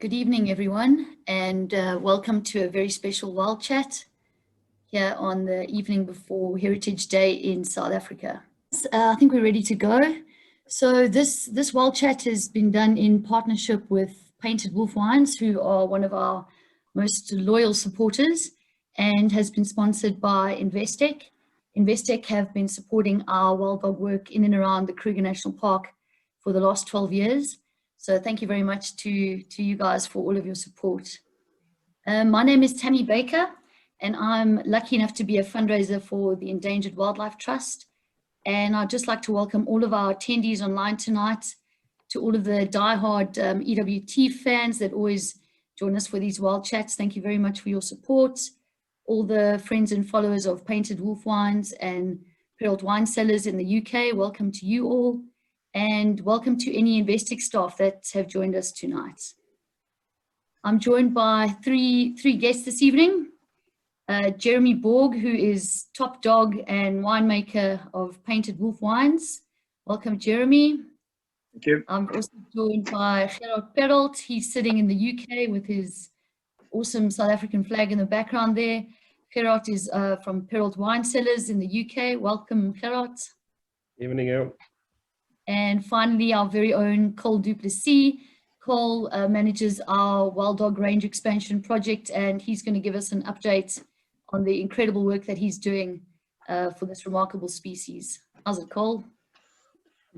Good evening, everyone, and welcome to a very special Wild Chat here on the evening before Heritage Day in South Africa. I think we're ready to go. So this Wild Chat has been done in partnership with Painted Wolf Wines, who are one of our most loyal supporters, and has been sponsored by Investec. Investec have been supporting our wild dog work in and around the Kruger National Park for the last 12 years. So thank you very much to you guys for all of your support. My name is Tammy Baker, and I'm lucky enough to be a fundraiser for the Endangered Wildlife Trust. And I'd just like to welcome all of our attendees online tonight, to all of the diehard EWT fans that always join us for these wild chats. Thank you very much for your support. All the friends and followers of Painted Wolf Wines and Perold Wine Cellars in the UK, welcome to you all. And welcome to any Investec staff that have joined us tonight. I'm joined by three guests this evening. Jeremy Borg, who is top dog and winemaker of Painted Wolf Wines. Welcome, Jeremy. Thank you. I'm also joined by Gerhard Perold. He's sitting in the UK with his awesome South African flag in the background there. Gerhard is from Perold Wine Cellars in the UK. Welcome, Gerhard. Evening, you. And finally, our very own Cole du Plessis. Cole manages our wild dog range expansion project, and he's going to give us an update on the incredible work that he's doing for this remarkable species. How's it, Cole?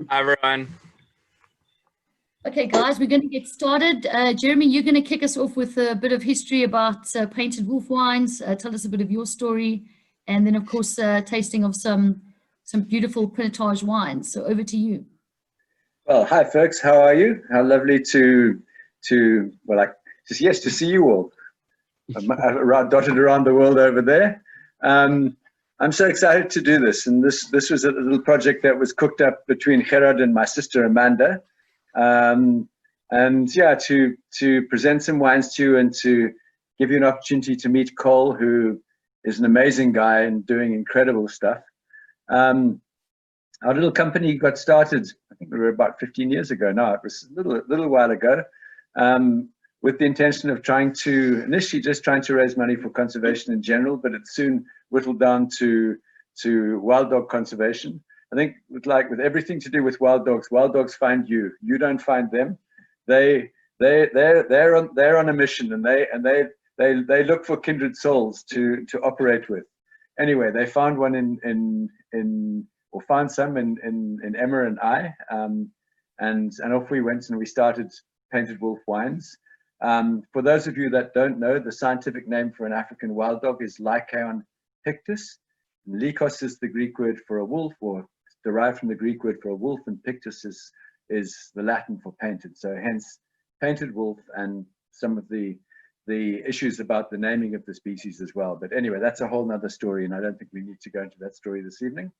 Hi, everyone. Okay, guys, we're going to get started. Jeremy, you're going to kick us off with a bit of history about Painted Wolf Wines. Tell us a bit of your story, and then, of course, tasting of some beautiful Pinotage wines. So over to you. Well, hi folks, how are you? How lovely to see you all. Dotted around the world over there. I'm so excited to do this, and this was a little project that was cooked up between Gerhard and my sister Amanda, and yeah, to present some wines to you and to give you an opportunity to meet Cole, who is an amazing guy and doing incredible stuff. Our little company got started, I think we were about 15 years ago now. It was a little while ago, with the intention of initially just trying to raise money for conservation in general, but it soon whittled down to wild dog conservation. I think with everything to do with wild dogs find you. You don't find them. They're on a mission, and they look for kindred souls to operate with. Anyway, they found one or found some in Emma and I, and off we went, and we started Painted Wolf Wines. For those of you that don't know, the scientific name for an African wild dog is Lycaon pictus. Lycos is the Greek word for a wolf, or derived from the Greek word for a wolf, and pictus is the Latin for painted. So hence Painted Wolf, and some of the issues about the naming of the species as well. But anyway, that's a whole nother story, and I don't think we need to go into that story this evening.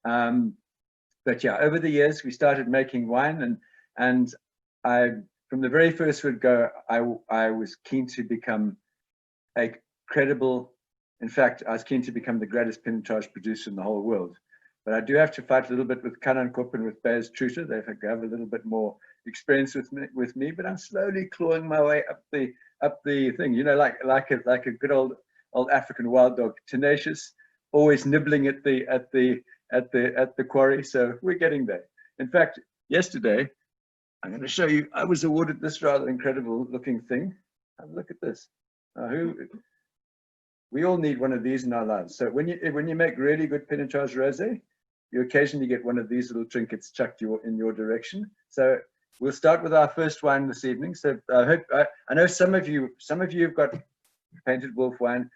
But yeah, over the years we started making wine, and I, from the very first word go, I was keen to become a credible. In fact, I was keen to become the greatest Pinotage producer in the whole world. But I do have to fight a little bit with Kanankop and with Baz Truter. They have a little bit more experience with me, but I'm slowly clawing my way up the thing. You know, like a good old African wild dog, tenacious, always nibbling at the quarry. So we're getting there. In fact, yesterday, I'm going to show you, I was awarded this rather incredible looking thing. Have a look at this. We all need one of these in our lives. So when you make really good Pinotage rosé, you occasionally get one of these little trinkets chucked in your direction. So we'll start with our first wine this evening. So I know some of you have got Painted Wolf wine.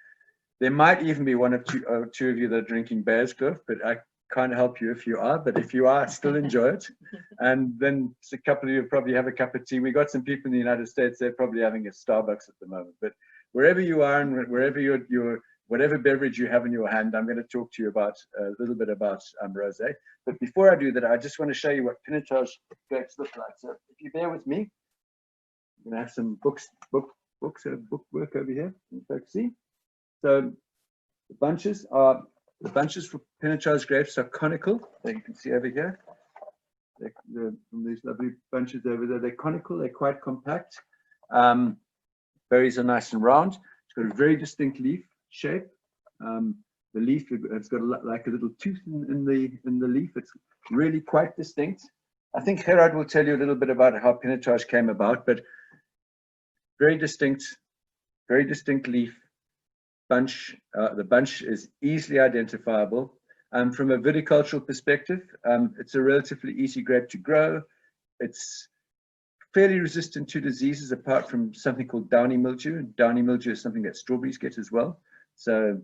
There might even be one or two of you that are drinking Bear's Cliff, but I can't help you if you are. But if you are, still enjoy it. And then a couple of you probably have a cup of tea. We got some people in the United States, they're probably having a Starbucks at the moment. But wherever you are and wherever whatever beverage you have in your hand, I'm going to talk to you about a little bit about rosé. But before I do that, I just want to show you what Pinotage grapes look like. So if you bear with me, I'm going to have some bookwork over here. In fact, see. So the bunches for Pinotage grapes are conical. That you can see over here. These lovely bunches over there. They're conical. They're quite compact. Berries are nice and round. It's got a very distinct leaf shape. The leaf has got like a little tooth in the leaf. It's really quite distinct. I think Gerhard will tell you a little bit about how Pinotage came about, but very distinct leaf bunch. The bunch is easily identifiable. From a viticultural perspective, it's a relatively easy grape to grow. It's fairly resistant to diseases apart from something called downy mildew. And downy mildew is something that strawberries get as well. So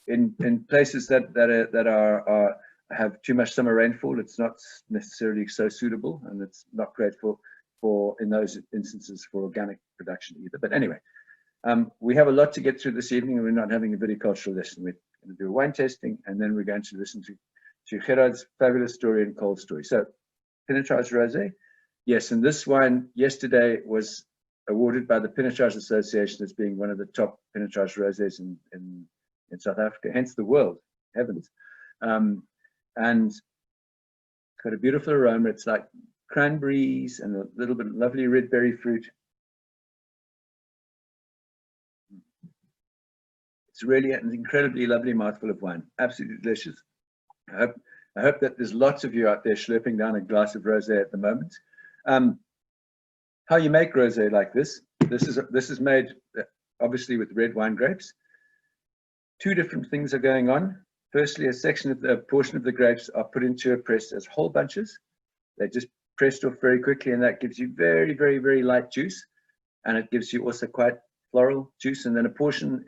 in places that have too much summer rainfall, it's not necessarily so suitable, and it's not great for in those instances for organic production either. But anyway, we have a lot to get through this evening, and we're not having a viticultural lesson. We're going to do a wine tasting, and then we're going to listen to Gerhard's fabulous story and Cole's story. So Pinotage Rosé, yes, and this wine yesterday was awarded by the Pinotage Association as being one of the top Pinotage Rosés in South Africa, hence the world, heavens. And it's got a beautiful aroma. It's like cranberries and a little bit of lovely red berry fruit. It's really an incredibly lovely mouthful of wine, absolutely delicious. I hope that there's lots of you out there slurping down a glass of rosé at the moment. How you make rosé like this? This is made obviously with red wine grapes. Two different things are going on. Firstly, a portion of the grapes are put into a press as whole bunches. They're just pressed off very quickly, and that gives you very, very, very light juice, and it gives you also quite floral juice. And then a portion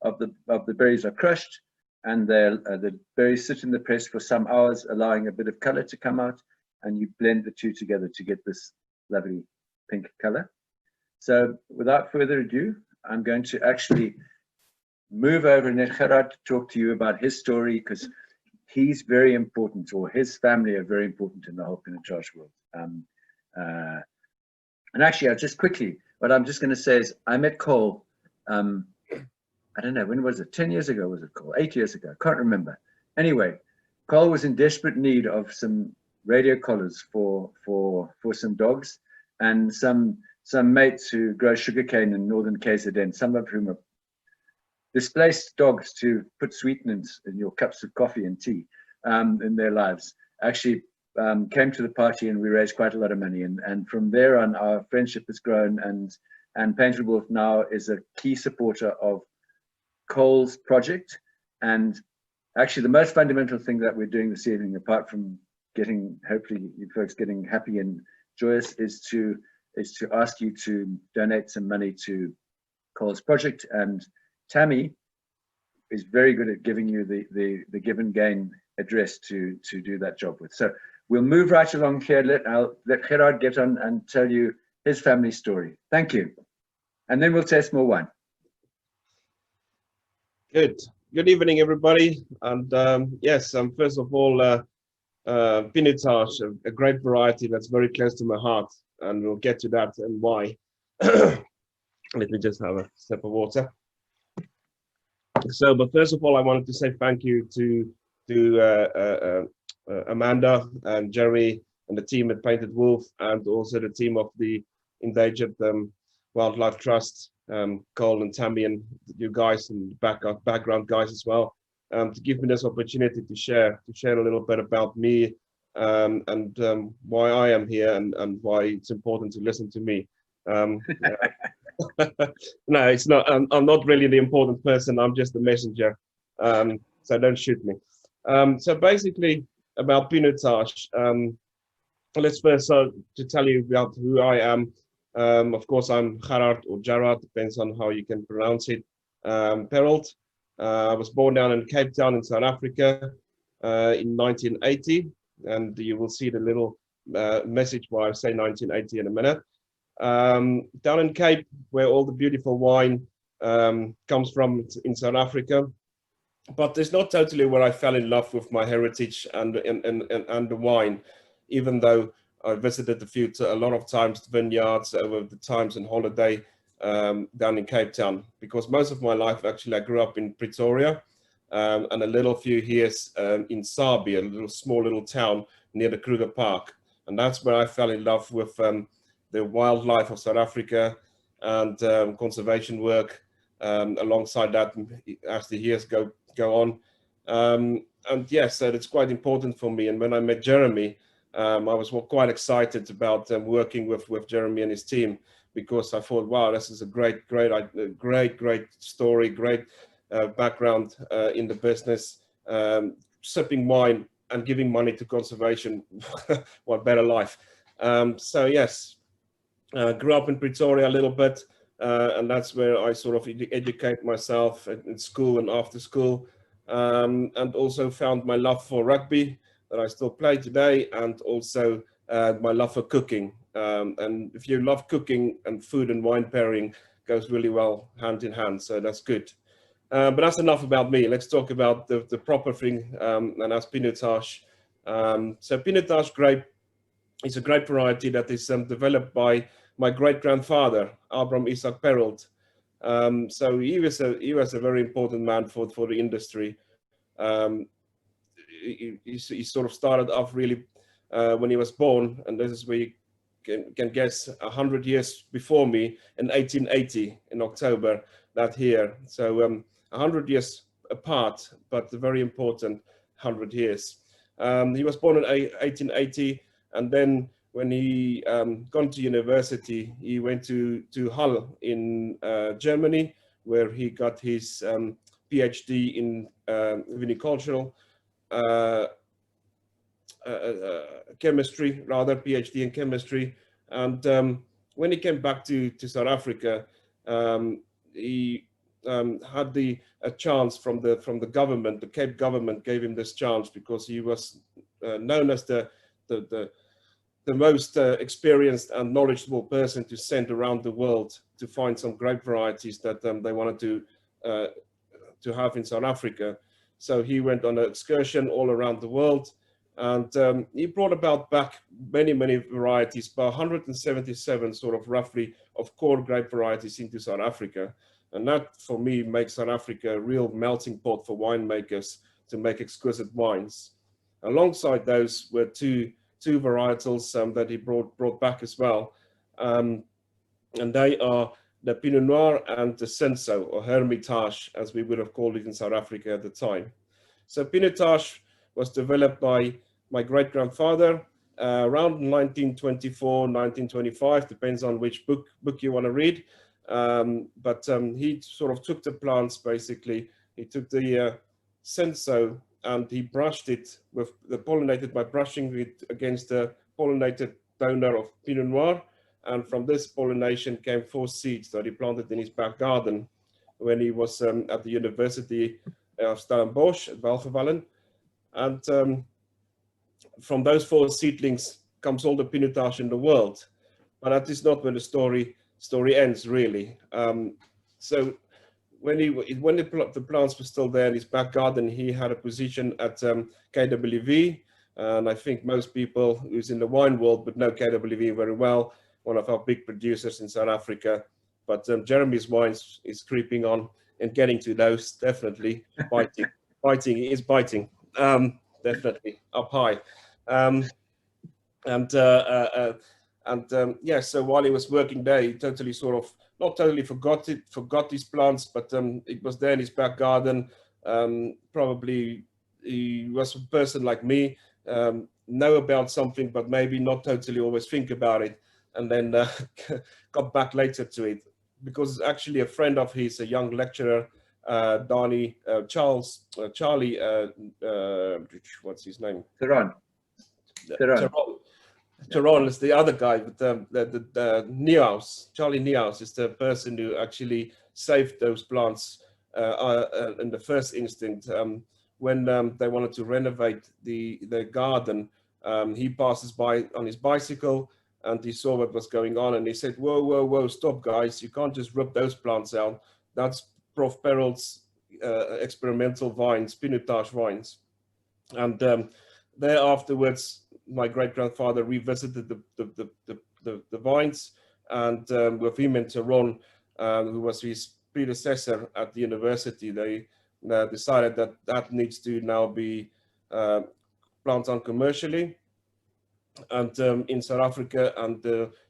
of the berries are crushed, and the berries sit in the press for some hours, allowing a bit of color to come out, and you blend the two together to get this lovely pink color. So without further ado, I'm going to actually move over and let Gerhard talk to you about his story, because he's very important, or his family are very important in the whole Pinotage world. And actually, what I'm just going to say is I met Cole, I don't know, when was it? 10 years ago, was it, Cole? 8 years ago, can't remember. Anyway, Cole was in desperate need of some radio collars for some dogs, and some mates who grow sugarcane in northern KZN, some of whom are displaced dogs to put sweeteners in your cups of coffee and tea in their lives, actually came to the party, and we raised quite a lot of money. And from there on, our friendship has grown, and Painted Wolf now is a key supporter of Cole's project. And actually, the most fundamental thing that we're doing this evening, apart from hopefully you folks getting happy and joyous, is to ask you to donate some money to Cole's project. And Tammy is very good at giving you the give and gain address to do that job with. So we'll move right along here. I'll let Gerhard get on and tell you his family story. Thank you. And then we'll taste more wine. Good evening, everybody. And yes, first of all, Pinotage, a great variety that's very close to my heart, and we'll get to that and why. Let me just have a sip of water. So, but first of all, I wanted to say thank you to Amanda and Jerry and the team at Painted Wolf, and also the team of the Endangered Wildlife Trust, Cole and Tammy, and you guys and background guys as well, to give me this opportunity to share a little bit about me, and why I am here, and why it's important to listen to me. No, it's not. I'm not really the important person. I'm just the messenger. So don't shoot me. So basically, about Pinotage. Let's first to tell you about who I am. Of course, I'm Gerhard, or Gerhard, depends on how you can pronounce it. Perold. I was born down in Cape Town in South Africa in 1980, and you will see the little message why I say 1980 in a minute. Down in Cape, where all the beautiful wine comes from in South Africa, but it's not totally where I fell in love with my heritage and the wine, even though I visited a lot of times vineyards over the times on holiday down in Cape Town, because most of my life actually I grew up in Pretoria, and a few years in Sabie, a small little town near the Kruger Park, and that's where I fell in love with the wildlife of South Africa, and conservation work alongside that as the years go on. And yes, so it's quite important for me. And when I met Jeremy, I was quite excited about working with Jeremy and his team, because I thought, wow, this is a great story, great background in the business, sipping wine and giving money to conservation. What better life? So yes, grew up in Pretoria a little bit, and that's where I sort of educate myself in school and after school, and also found my love for rugby that I still play today, and also my love for cooking. And if you love cooking, and food and wine pairing goes really well hand in hand, so that's good. But that's enough about me. Let's talk about the proper thing, and that's Pinotage. So Pinotage grape is a grape variety that is developed by my great-grandfather, Abram Isaac Perold. So he was a very important man for the industry. He sort of started off really when he was born, and this is where you can guess 100 years before me, in 1880 in October that year. So 100 years apart, but a very important 100 years. He was born in 1880, and then when he gone to university, he went to Halle in Germany, where he got his PhD in vinicultural chemistry, rather PhD in chemistry. And when he came back to South Africa, he had a chance from the government. The Cape government gave him this chance because he was known as the most experienced and knowledgeable person to send around the world to find some grape varieties that they wanted to have in South Africa. So he went on an excursion all around the world, and he brought back many varieties, about 177 sort of roughly of core grape varieties into South Africa. And that for me makes South Africa a real melting pot for winemakers to make exquisite wines. Alongside those were two varietals that he brought back as well, and they are the Pinot Noir and the Senso, or Hermitage, as we would have called it in South Africa at the time. So Pinotage was developed by my great-grandfather around 1924, 1925, depends on which book you want to read. But he sort of took the plants, basically. He took the Senso and he brushed it with the pollinated by brushing it against the pollinated donor of Pinot Noir. And from this pollination came 4 seeds that he planted in his back garden when he was at the University of Stellenbosch at Welgevallen. And from those 4 seedlings comes all the Pinotage in the world. But that is not where the story ends, really. So when the plants were still there in his back garden, he had a position at KWV. And I think most people who's in the wine world would know KWV very well, one of our big producers in South Africa. But Jeremy's wines is creeping on and getting to those, definitely. Biting, he is biting, definitely, up high. Yeah, so while he was working there, he totally sort of, not totally forgot these plants, but it was there in his back garden. Probably he was a person like me, know about something, but maybe not totally always think about it, and then got back later to it, because actually a friend of his, a young lecturer, Charlie, what's his name? Theron. Teron is the other guy, but the Niehaus, Charlie Niehaus is the person who actually saved those plants in the first instant. When they wanted to renovate the garden, he passes by on his bicycle and he saw what was going on, and he said, whoa, stop guys, you can't just rip those plants out. That's Prof. Perold's experimental vines, Pinotage vines. And there afterwards, my great-grandfather revisited the vines, and with him and Teron, who was his predecessor at the university, they decided that needs to now be planted on commercially and in South Africa, and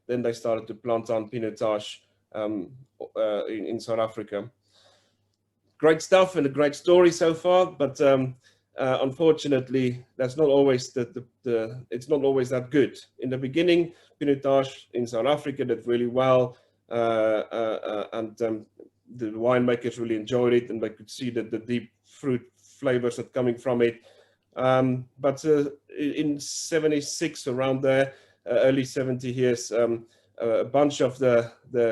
then they started to plant on Pinotage in South Africa. Great stuff and a great story so far, but unfortunately, that's not always it's not always that good. In the beginning, Pinotage in South Africa did really well, and the winemakers really enjoyed it, and they could see that the deep fruit flavors that coming from it. But in 76, around there, early 70 years, a bunch of the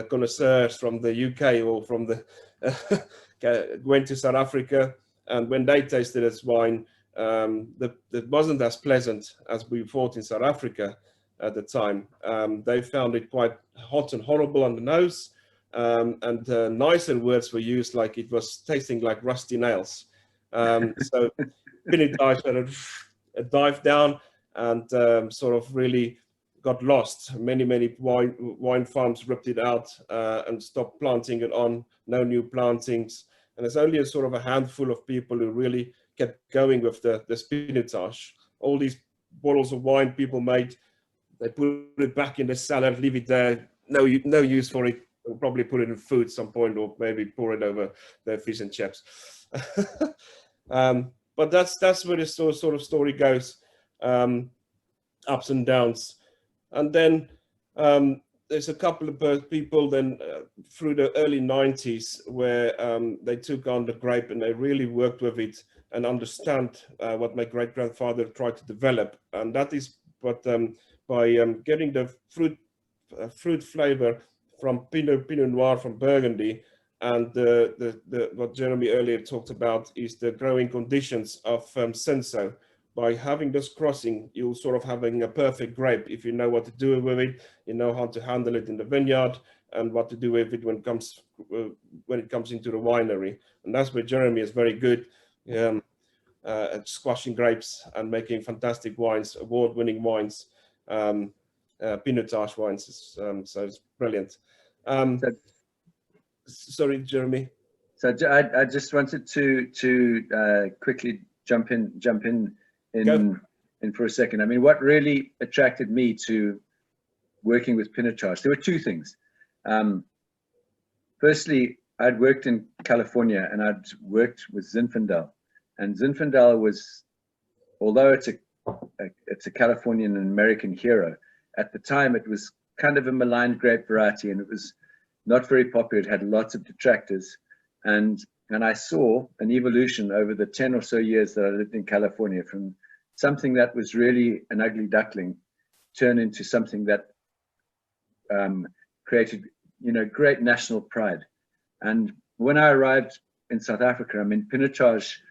connoisseurs from the UK or from the went to South Africa, and when they tasted this wine, it wasn't as pleasant as we thought in South Africa at the time. They found it quite hot and horrible on the nose, and nicer words were used, like it was tasting like rusty nails. So Pinotage sort of dived down and sort of really got lost. Many wine farms ripped it out and stopped planting it on. No new plantings, and there's only a sort of a handful of people who really kept going with the Pinotage. All these bottles of wine people made, they put it back in the cellar, leave it there. No use for it. They'll probably put it in food at some point, or maybe pour it over their fish and chips. But that's where the sort of story goes, ups and downs. And then there's a couple of people then through the early 90s where they took on the grape and they really worked with it and understand what my great-grandfather tried to develop. And that is by getting the fruit flavor from Pinot Noir from Burgundy, and what Jeremy earlier talked about is the growing conditions of Senso. By having this crossing, you'll sort of having a perfect grape if you know what to do with it, you know how to handle it in the vineyard, and what to do with it when it comes into the winery. And that's where Jeremy is very good at squashing grapes and making fantastic wines, award-winning wines, Pinotage wines. So it's brilliant. Sorry, Jeremy. So I just wanted to quickly jump in for a second. I mean, what really attracted me to working with Pinotage, there were two things. Firstly, I'd worked in California and I'd worked with Zinfandel, and Zinfandel was, although it's a Californian and American hero, at the time it was kind of a maligned grape variety, and it was not very popular. It had lots of detractors, and I saw an evolution over the 10 or so years that I lived in California, from something that was really an ugly duckling turn into something that created, great national pride. And when I arrived in South Africa, I mean, Pinotage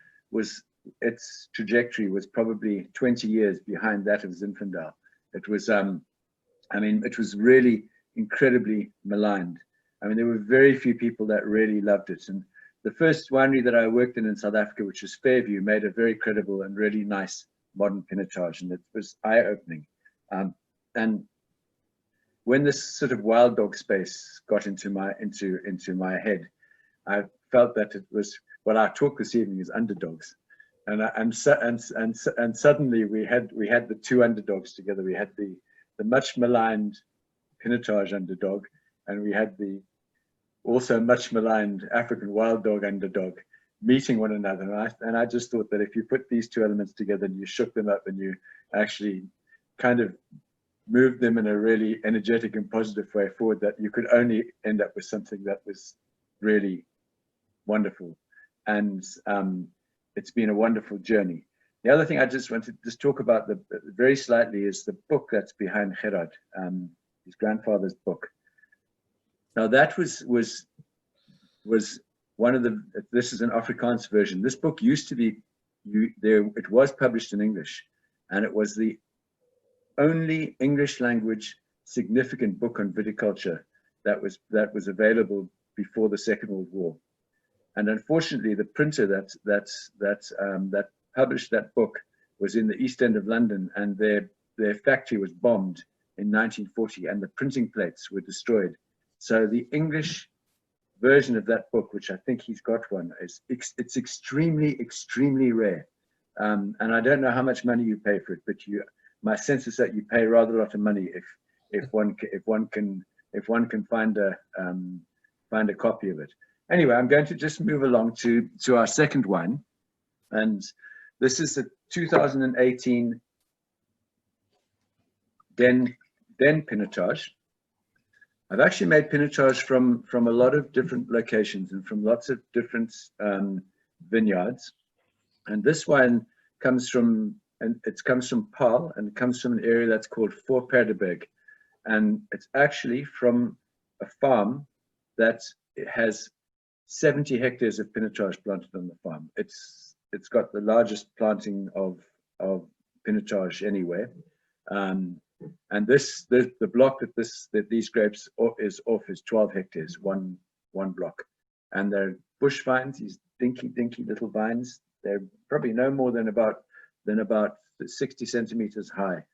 its trajectory was probably 20 years behind that of Zinfandel. It was, it was really incredibly maligned. I mean, there were very few people that really loved it. And the first winery that I worked in South Africa, which was Fairview, made a very credible and really nice modern Pinotage, and it was eye-opening. And when this sort of wild dog space got into my head, I felt that it was what our talk this evening is Underdogs, and suddenly we had the two underdogs together. We had the much maligned Pinotage underdog, and we had the also much maligned African wild dog underdog meeting one another. And I just thought that if you put these two elements together and you shook them up and you actually kind of moved them in a really energetic and positive way forward, that you could only end up with something that was really wonderful. And it's been a wonderful journey. The other thing I just wanted to talk about very slightly is the book that's behind Gerhard, his grandfather's book. Now that was one of the, this is an Afrikaans version. This book used to be, it was published in English, and it was the only English language significant book on viticulture that was available before the Second World War. And unfortunately, the printer that published that book was in the East End of London, and their factory was bombed in 1940, and the printing plates were destroyed. So the English version of that book, which I think he's got one, it's extremely, extremely rare. And I don't know how much money you pay for it, but my sense is that you pay rather a lot of money if one can if one can find a copy of it. Anyway, I'm going to just move along to our second wine, and this is the 2018 Den Pinotage. I've actually made Pinotage from a lot of different locations and from lots of different vineyards. And this wine comes from, Paarl, and it comes from an area that's called Voorpaardenberg. And it's actually from a farm that has 70 hectares of Pinotage planted on the farm. It's got the largest planting of Pinotage anywhere. And the block that these grapes is 12 hectares, one block. And they're bush vines, these dinky little vines. They're probably no more than about 60 centimeters high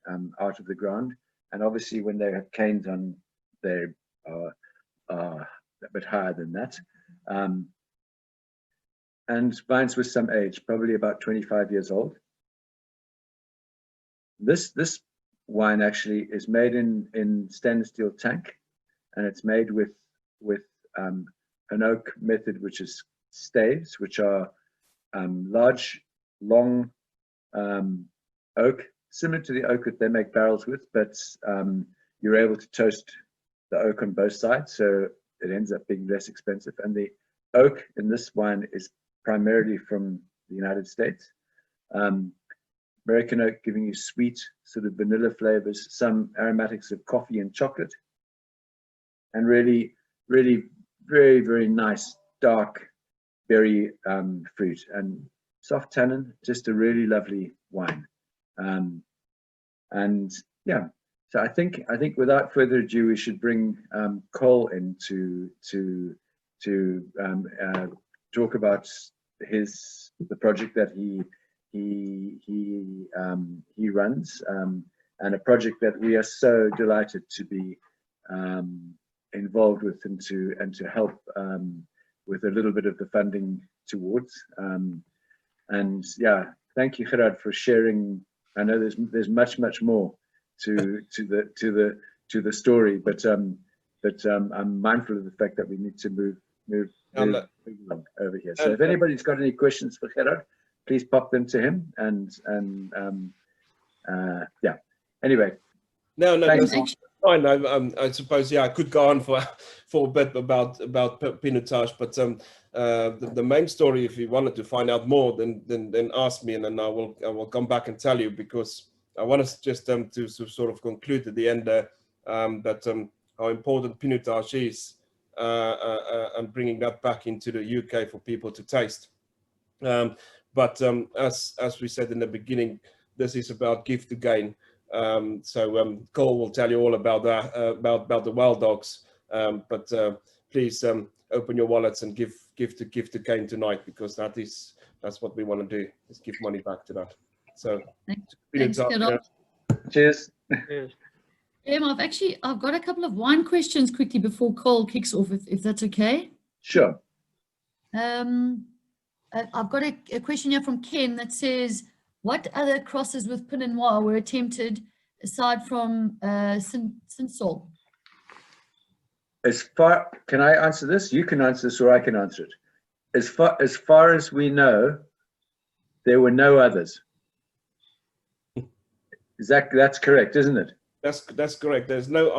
out of the ground. And obviously when they have canes on, they are a bit higher than that. And vines with some age, probably about 25 years old. This wine actually is made in stainless steel tank, and it's made with an oak method, which is staves, which are large, long oak, similar to the oak that they make barrels with, but you're able to toast the oak on both sides, so it ends up being less expensive. And the oak in this wine is primarily from the United States. American oak giving you sweet sort of vanilla flavors, some aromatics of coffee and chocolate, and really very nice dark berry fruit and soft tannin. Just a really lovely wine. And yeah, so I think without further ado, we should bring Cole in to talk about the project that he runs, and a project that we are so delighted to be involved with and to help with a little bit of the funding towards. And yeah, thank you, Gerhard, for sharing. I know there's much more to the story, but I'm mindful of the fact that we need to move along over here. So if anybody's got any questions for Gerhard, please pop them to him. And yeah. Anyway. No, that's fine. I suppose, yeah, I could go on for a bit about Pinotage, but the main story, if you wanted to find out more, then ask me, and then I will come back and tell you, because I want us just to sort of conclude at the end that how important Pinotage is, and bringing that back into the UK for people to taste. But as we said in the beginning, this is about give to gain. So Cole will tell you all about that, about the wild dogs. But please open your wallets and give to gain tonight, because that's what we want to do, is give money back to that. So thanks, cheers. Cheers. I've got a couple of wine questions quickly before Cole kicks off, if that's okay. Sure. I've got a question here from Ken that says, what other crosses with Pinot Noir were attempted aside from Cinsol? Can I answer this? You can answer this, or I can answer it. As far as we know, there were no others. That's correct, isn't it? That's correct. There's no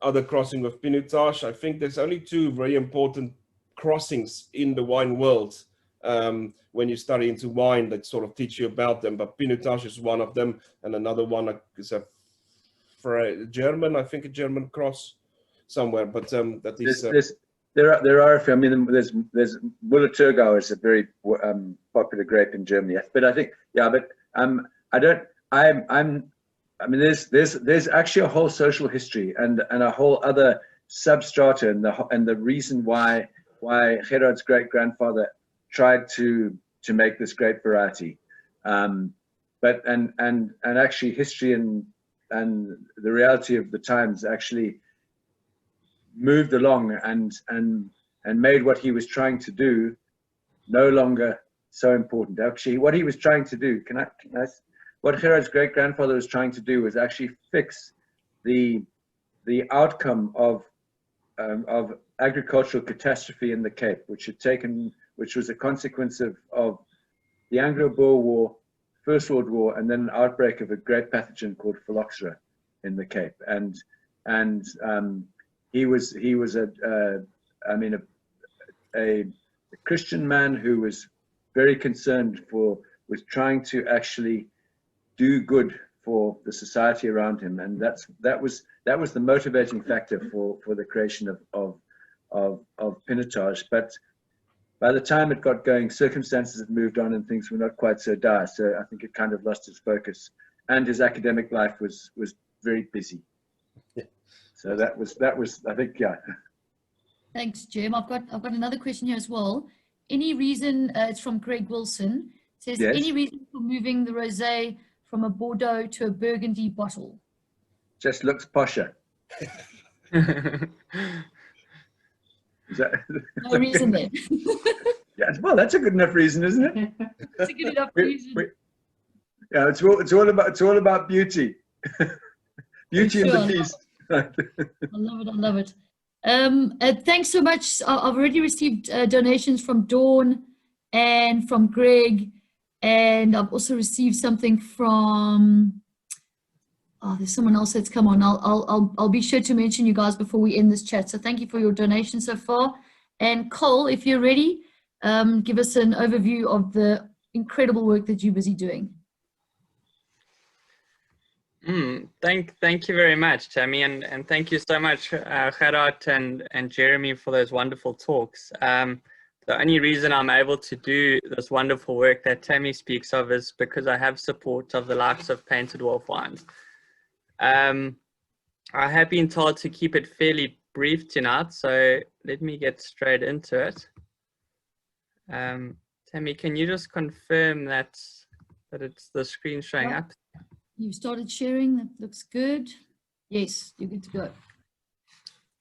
other crossing with Pinotage. I think there's only two very important crossings in the wine world when you study into wine that sort of teach you about them. But Pinotage is one of them, and another one is for a German, I think a German cross somewhere. But that is. There are a few. I mean, there's Müller-Thurgau is a very popular grape in Germany. But I think, yeah. But I mean, there's actually a whole social history and a whole other substrata, and the reason why Gerhard's great grandfather tried to make this grape variety, but actually history and the reality of the times actually moved along and made what he was trying to do no longer so important. Actually, what he was trying to do, what Gerhard's great grandfather was trying to do was actually fix the outcome of of agricultural catastrophe in the Cape, which was a consequence of the Anglo-Boer War, First World War, and then an outbreak of a grape pathogen called phylloxera in the Cape. And he was a Christian man who was very concerned with trying to actually do good for the society around him, and that was the motivating factor for the creation of Pinotage. But by the time it got going, circumstances had moved on and things were not quite so dire. So I think it kind of lost its focus, and his academic life was very busy. Yeah. So that was I think, yeah. Thanks, Jim. I've got another question here as well. Any reason? It's from Greg Wilson. It says, Yes. Any reason for moving the rosé from a Bordeaux to a Burgundy bottle? Just looks posher. Is that No reason then. Yeah, well, that's a good enough reason, isn't it? That's a good enough reason. Yeah, it's all about beauty. Beauty of the beast. I love it. I love it. Thanks so much. I've already received donations from Dawn and from Greg, and I've also received something from. Oh, there's someone else that's come on. I'll be sure to mention you guys before we end this chat. So thank you for your donation so far. And Cole, if you're ready, give us an overview of the incredible work that you're busy doing. Thank you very much, Tammy, and thank you so much, Gerhard and Jeremy, for those wonderful talks. The only reason I'm able to do this wonderful work that Tammy speaks of is because I have support of the likes of Painted Wolf Wines. I have been told to keep it fairly brief tonight, so let me get straight into it. Tammy, can you just confirm that it's the screen showing up? You've started sharing. That looks good. Yes, you're good to go.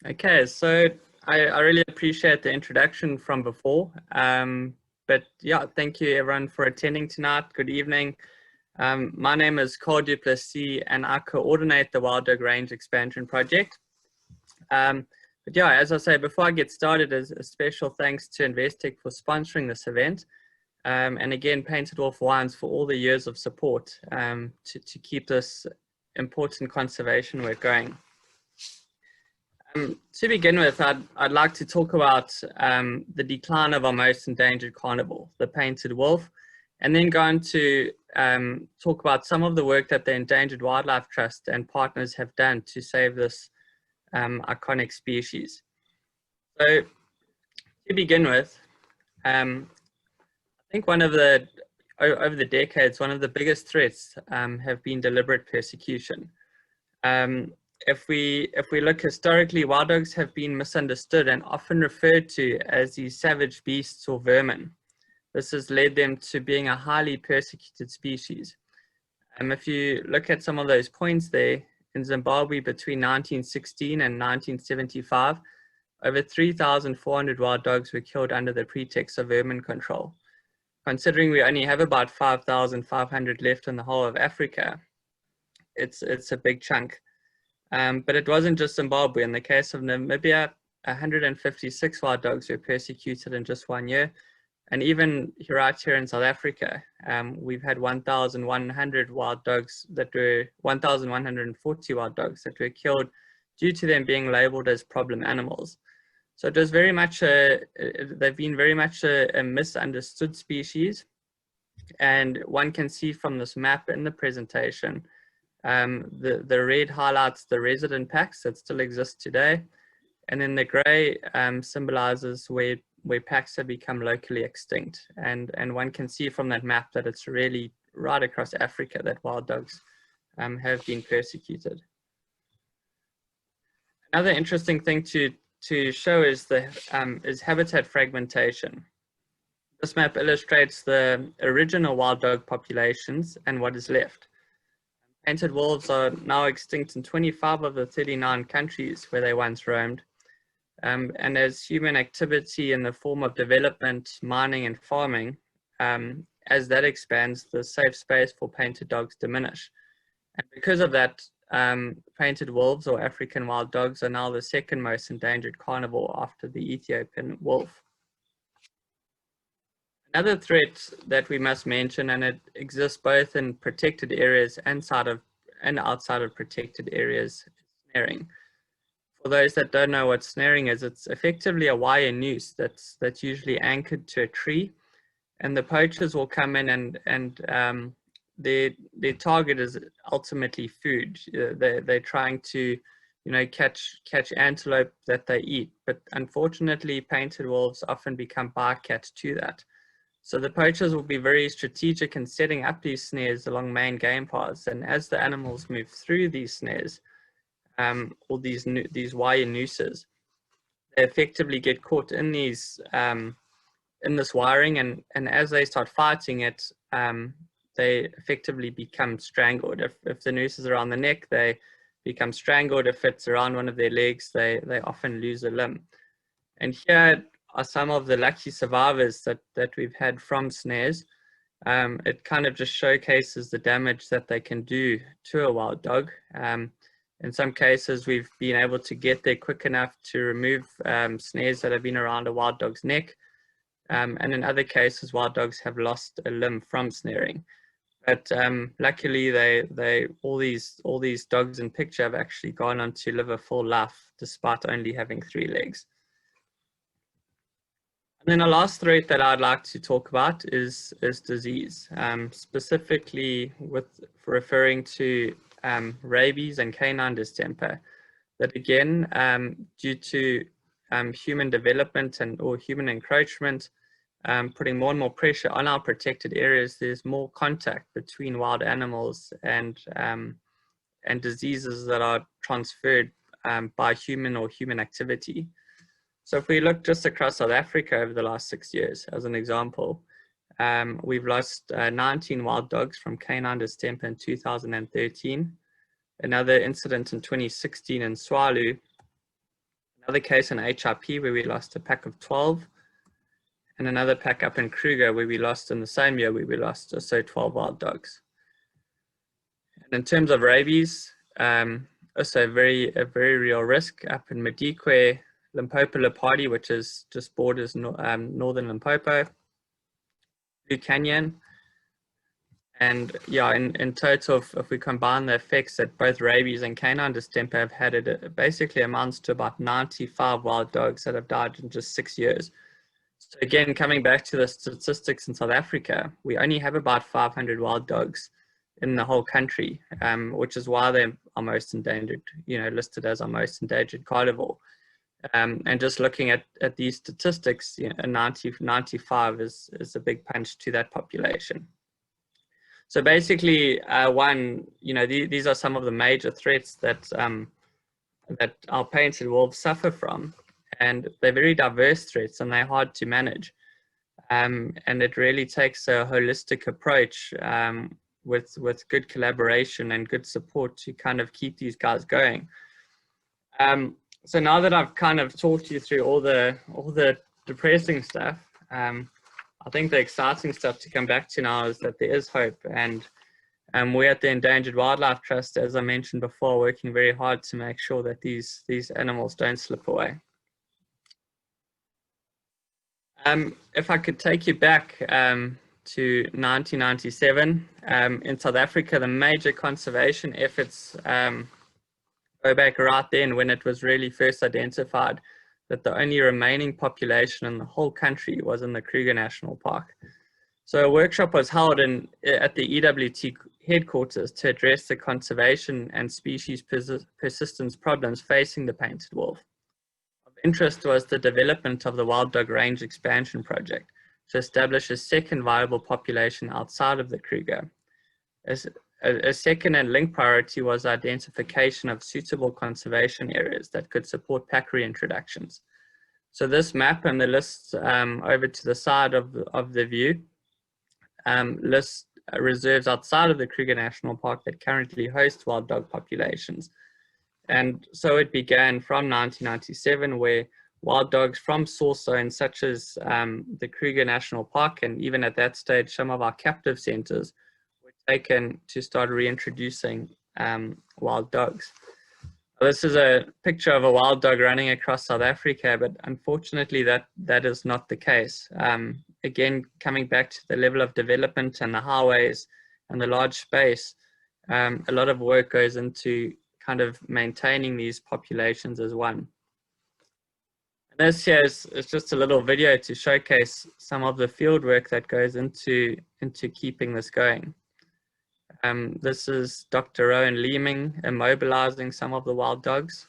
Okay, so I really appreciate the introduction from before. But yeah, thank you everyone for attending tonight. Good evening. My name is Cole du Plessis and I coordinate the Wild Dog Range Expansion Project. But yeah, as I say, before I get started, a special thanks to Investec for sponsoring this event. And again, Painted Wolf Wines for all the years of support to keep this important conservation work going. To begin with, I'd like to talk about the decline of our most endangered carnivore, the painted wolf, and then go on to talk about some of the work that the Endangered Wildlife Trust and partners have done to save this iconic species. So to begin with, I think over the decades, one of the biggest threats have been deliberate persecution. If we look historically, wild dogs have been misunderstood and often referred to as these savage beasts or vermin. This has led them to being a highly persecuted species. If you look at some of those points there, in Zimbabwe between 1916 and 1975, over 3,400 wild dogs were killed under the pretext of vermin control. Considering we only have about 5,500 left in the whole of Africa, it's a big chunk. But it wasn't just Zimbabwe. In the case of Namibia, 156 wild dogs were persecuted in just 1 year. And even right here in South Africa, we've had 1,140 wild dogs that were killed due to them being labeled as problem animals. So it was very much they've been very much a misunderstood species. And one can see from this map in the presentation, the red highlights the resident packs that still exist today. And then the gray symbolizes where packs have become locally extinct. And one can see from that map that it's really right across Africa that wild dogs have been persecuted. Another interesting thing to show is habitat fragmentation. This map illustrates the original wild dog populations and what is left. Painted wolves are now extinct in 25 of the 39 countries where they once roamed. And as human activity in the form of development, mining and farming, as that expands, the safe space for painted dogs diminish. And because of that, painted wolves or African wild dogs are now the second most endangered carnivore after the Ethiopian wolf. Another threat that we must mention, and it exists both in protected areas and outside of protected areas, is snaring. For those that don't know what snaring is, it's effectively a wire noose that's usually anchored to a tree, and the poachers will come in and their target is ultimately food. They're trying to, catch antelope that they eat, but unfortunately, painted wolves often become bycatch to that. So the poachers will be very strategic in setting up these snares along main game paths, and as the animals move through these snares, or these wire nooses, they effectively get caught in these in this wiring, and as they start fighting it, they effectively become strangled. If the noose is around the neck, they become strangled. If it's around one of their legs, they often lose a limb. And here are some of the lucky survivors that we've had from snares. It kind of just showcases the damage that they can do to a wild dog. In some cases, we've been able to get there quick enough to remove snares that have been around a wild dog's neck. And in other cases, wild dogs have lost a limb from snaring. But luckily, all these dogs in picture have actually gone on to live a full life despite only having 3 legs. And then the last threat that I'd like to talk about is disease, specifically for referring to rabies and canine distemper. That again, due to human development or human encroachment, putting more and more pressure on our protected areas, there's more contact between wild animals and diseases that are transferred by human activity. So if we look just across South Africa over the last 6 years, as an example, we've lost 19 wild dogs from canine distemper in 2013, another incident in 2016 in Swalu, another case in HRP where we lost a pack of 12, and another pack up in Kruger where we lost in the same year where we lost also 12 wild dogs. And in terms of rabies, also a very real risk up in Madikwe, Limpopo Leopardi, which is just borders northern Limpopo, Blue Canyon, and yeah, in total, if we combine the effects that both rabies and canine distemper have had, it basically amounts to about 95 wild dogs that have died in just 6 years. So again, coming back to the statistics in South Africa, we only have about 500 wild dogs in the whole country, which is why they are most endangered, listed as our most endangered carnivore. And just looking at these statistics, 95 is a big punch to that population. So basically, these are some of the major threats that our painted wolves suffer from, and they're very diverse threats and they're hard to manage. And it really takes a holistic approach with good collaboration and good support to kind of keep these guys going. So now that I've kind of talked you through all the depressing stuff, I think the exciting stuff to come back to now is that there is hope, and we at the Endangered Wildlife Trust, as I mentioned before, working very hard to make sure that these animals don't slip away. If I could take you back to 1997, in South Africa, the major conservation efforts go back right then when it was really first identified that the only remaining population in the whole country was in the Kruger National Park. So a workshop was held at the EWT headquarters to address the conservation and species persistence problems facing the painted wolf. Of interest was the development of the wild dog range expansion project to establish a second viable population outside of the Kruger. A second and linked priority was identification of suitable conservation areas that could support pack reintroductions. So this map and the lists over to the side of the view lists reserves outside of the Kruger National Park that currently host wild dog populations. And so it began from 1997, where wild dogs from source zones such as the Kruger National Park, and even at that stage, some of our captive centers, taken to start reintroducing wild dogs. This is a picture of a wild dog running across South Africa, but unfortunately that is not the case. Again, coming back to the level of development and the highways and the large space, a lot of work goes into kind of maintaining these populations as one. And this here is just a little video to showcase some of the field work that goes into keeping this going. This is Dr. Rowan Leeming immobilizing some of the wild dogs.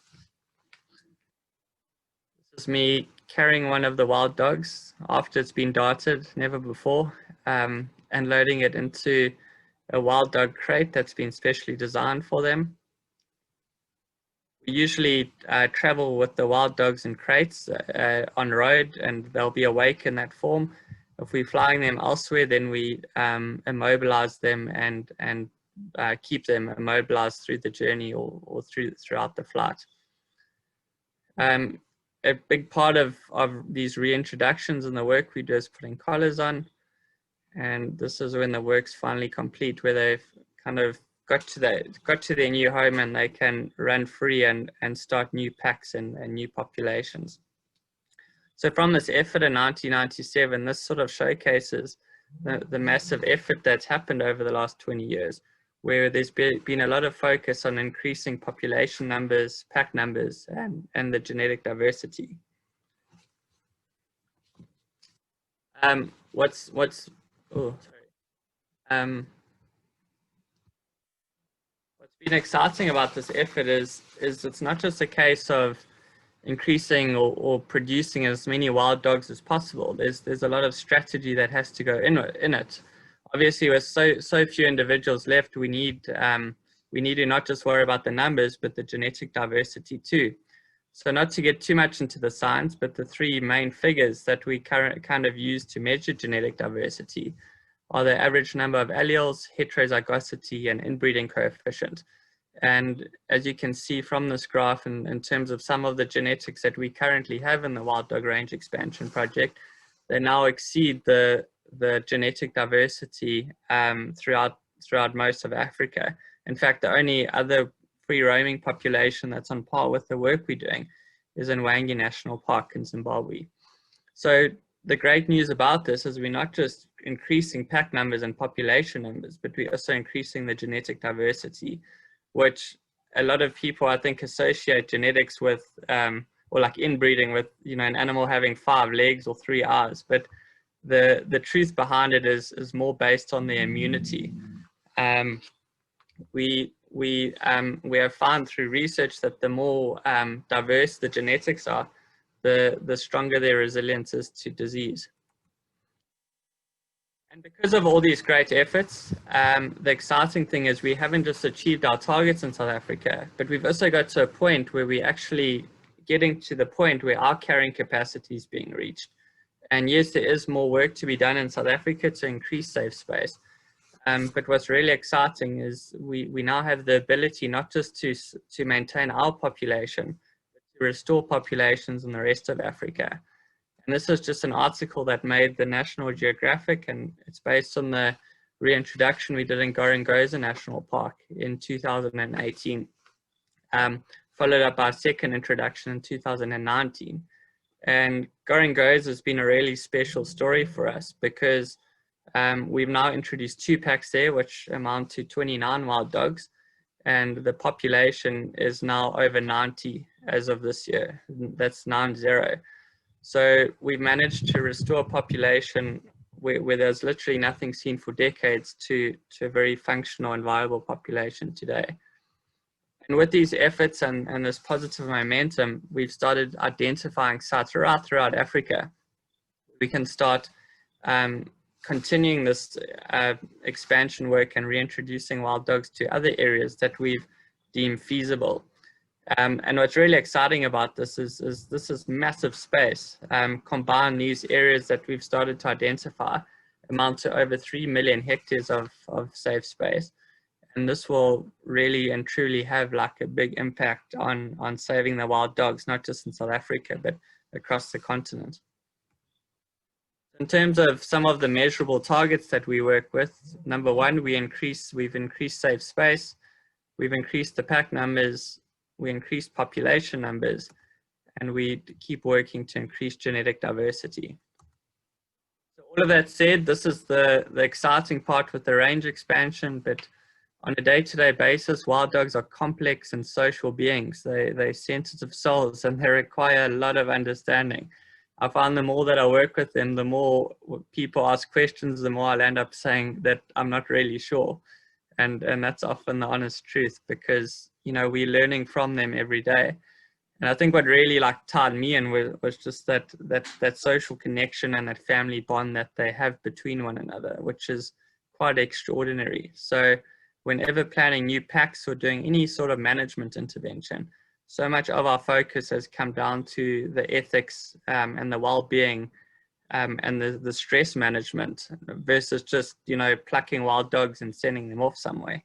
This is me carrying one of the wild dogs after it's been darted, never before, and loading it into a wild dog crate that's been specially designed for them. We usually travel with the wild dogs in crates on road, and they'll be awake in that form. If we're flying them elsewhere, then we immobilize them and keep them immobilized through the journey or throughout the flight. A big part of these reintroductions and the work we do is putting collars on. And this is when the work's finally complete, where they've kind of got to their new home and they can run free and start new packs and new populations. So from this effort in 1997, this sort of showcases the massive effort that's happened over the last 20 years, where there's been a lot of focus on increasing population numbers, pack numbers, and the genetic diversity. What's been exciting about this effort is it's not just a case of increasing or producing as many wild dogs as possible. There's a lot of strategy that has to go in it. Obviously, with so few individuals left, we need to not just worry about the numbers, but the genetic diversity too. So not to get too much into the science, but the three main figures that we kind of use to measure genetic diversity are the average number of alleles, heterozygosity, and inbreeding coefficient. And as you can see from this graph, in terms of some of the genetics that we currently have in the wild dog range expansion project, they now exceed the genetic diversity throughout most of Africa. In fact, the only other free roaming population that's on par with the work we're doing is in Wangi National Park in Zimbabwe. So the great news about this is we're not just increasing pack numbers and population numbers, but we're also increasing the genetic diversity, which a lot of people, I think, associate genetics with, or like inbreeding with, an animal having 5 legs or 3 eyes. But the truth behind it is more based on their immunity. We have found through research that the more diverse the genetics are, the stronger their resilience is to disease. And because of all these great efforts, the exciting thing is we haven't just achieved our targets in South Africa, but we've also got to a point where we're actually getting to the point where our carrying capacity is being reached. And yes, there is more work to be done in South Africa to increase safe space. But what's really exciting is we now have the ability not just to maintain our population, but to restore populations in the rest of Africa. And this is just an article that made the National Geographic, and it's based on the reintroduction we did in Gorongosa National Park in 2018, followed up by a second introduction in 2019. And Gorongosa has been a really special story for us because we've now introduced 2 packs there, which amount to 29 wild dogs, and the population is now over 90 as of this year. That's 90. So we've managed to restore a population where there's literally nothing seen for decades to a very functional and viable population today. And with these efforts and this positive momentum, we've started identifying sites right throughout Africa. We can start continuing this expansion work and reintroducing wild dogs to other areas that we've deemed feasible. And what's really exciting about this is this is massive space. Combine these areas that we've started to identify amount to over 3 million hectares of safe space. And this will really and truly have like a big impact on saving the wild dogs, not just in South Africa, but across the continent. In terms of some of the measurable targets that we work with, number one, we've increased safe space. we've increased the pack numbers, we increased population numbers, and we keep working to increase genetic diversity. So all of that said, this is the exciting part with the range expansion, but on a day-to-day basis, wild dogs are complex and social beings. They're sensitive souls, and they require a lot of understanding. I find the more that I work with them, the more people ask questions, the more I'll end up saying that I'm not really sure. And that's often the honest truth, because, you know, we're learning from them every day. And I think what really like tied me in was just that social connection and that family bond that they have between one another, which is quite extraordinary. So whenever planning new packs or doing any sort of management intervention, so much of our focus has come down to the ethics and the well-being and the stress management versus just, you know, plucking wild dogs and sending them off somewhere.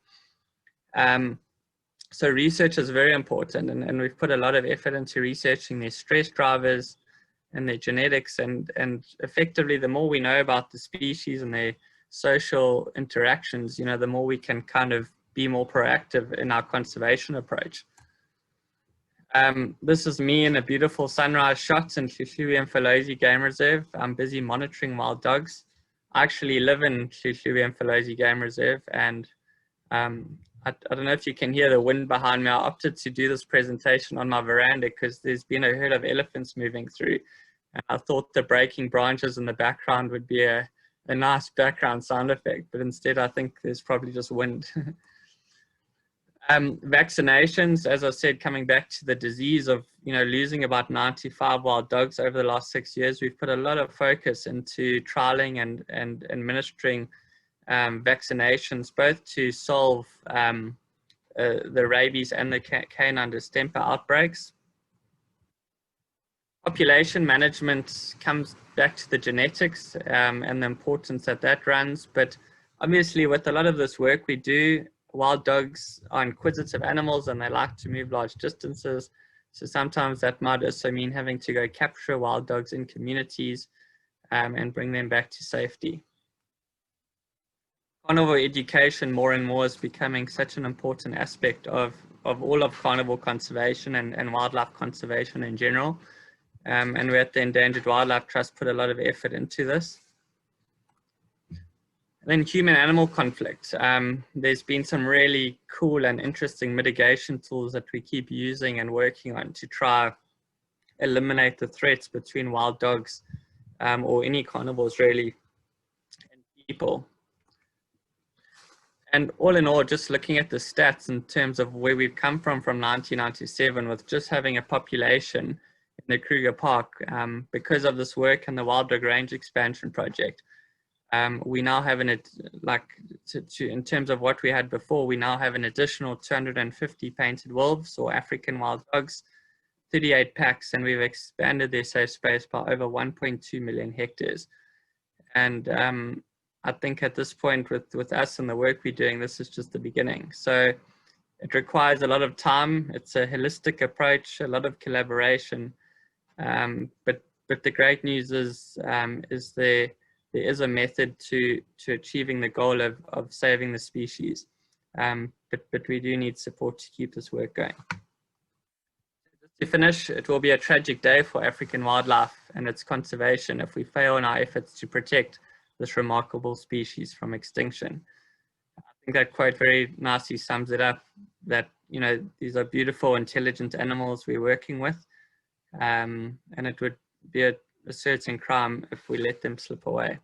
So research is very important, and we've put a lot of effort into researching their stress drivers and their genetics, and effectively the more we know about the species and their social interactions, you know, the more we can kind of be more proactive in our conservation approach. This is me in a beautiful sunrise shot in Mfolozi Game Reserve. I'm busy monitoring wild dogs. I actually live in Mfolozi Game Reserve, and I don't know if you can hear the wind behind me. I opted to do this presentation on my veranda because there's been a herd of elephants moving through, and I thought the breaking branches in the background would be a nice background sound effect, but instead I think there's probably just wind. Vaccinations, as I said, coming back to the disease of, you know, losing about 95 wild dogs over the last 6 years, we've put a lot of focus into trialing and administering vaccinations, both to solve the rabies and the canine distemper outbreaks. Population management comes back to the genetics and the importance that runs, but obviously with a lot of this work we do, wild dogs are inquisitive animals and they like to move large distances. So sometimes that might also mean having to go capture wild dogs in communities and bring them back to safety. Carnivore education more and more is becoming such an important aspect of all of carnivore conservation and wildlife conservation in general. And we at the Endangered Wildlife Trust put a lot of effort into this. Then human-animal conflict. There's been some really cool and interesting mitigation tools that we keep using and working on to try eliminate the threats between wild dogs or any carnivores really and people. And all in all, just looking at the stats in terms of where we've come from 1997 with just having a population in the Kruger Park, because of this work and the wild dog range expansion project, we now have in terms of what we had before, we now have an additional 250 painted wolves or African wild dogs, 38 packs, and we've expanded their safe space by over 1.2 million hectares. And I think at this point with us and the work we're doing, this is just the beginning. So it requires a lot of time. It's a holistic approach, a lot of collaboration. But the great news is there is a method to achieving the goal of saving the species. But we do need support to keep this work going. To finish, it will be a tragic day for African wildlife and its conservation if we fail in our efforts to protect this remarkable species from extinction. I think that quote very nicely sums it up, that, you know, these are beautiful, intelligent animals we're working with, and it would be a certain crime if we let them slip away.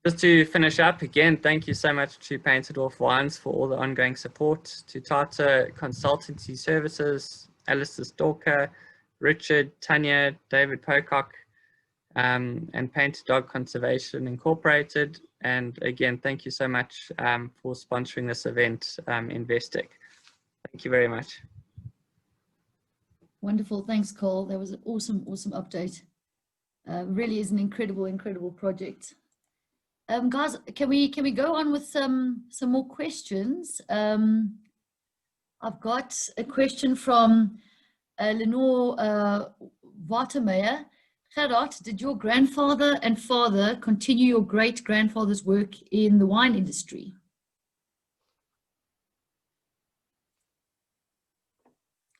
Just to finish up, again, thank you so much to Painted Wolf Wines for all the ongoing support, to Tata Consultancy Services, Alistair Stalker, Richard, Tanya, David Pocock, and Painted Dog Conservation Incorporated. And again, thank you so much for sponsoring this event, Investec. Thank you very much. Wonderful, thanks Cole. That was an awesome update. Really is an incredible project. Guys, can we go on with some more questions? I've got a question from Lenore Watermeyer. Gerhard, did your grandfather and father continue your great-grandfather's work in the wine industry?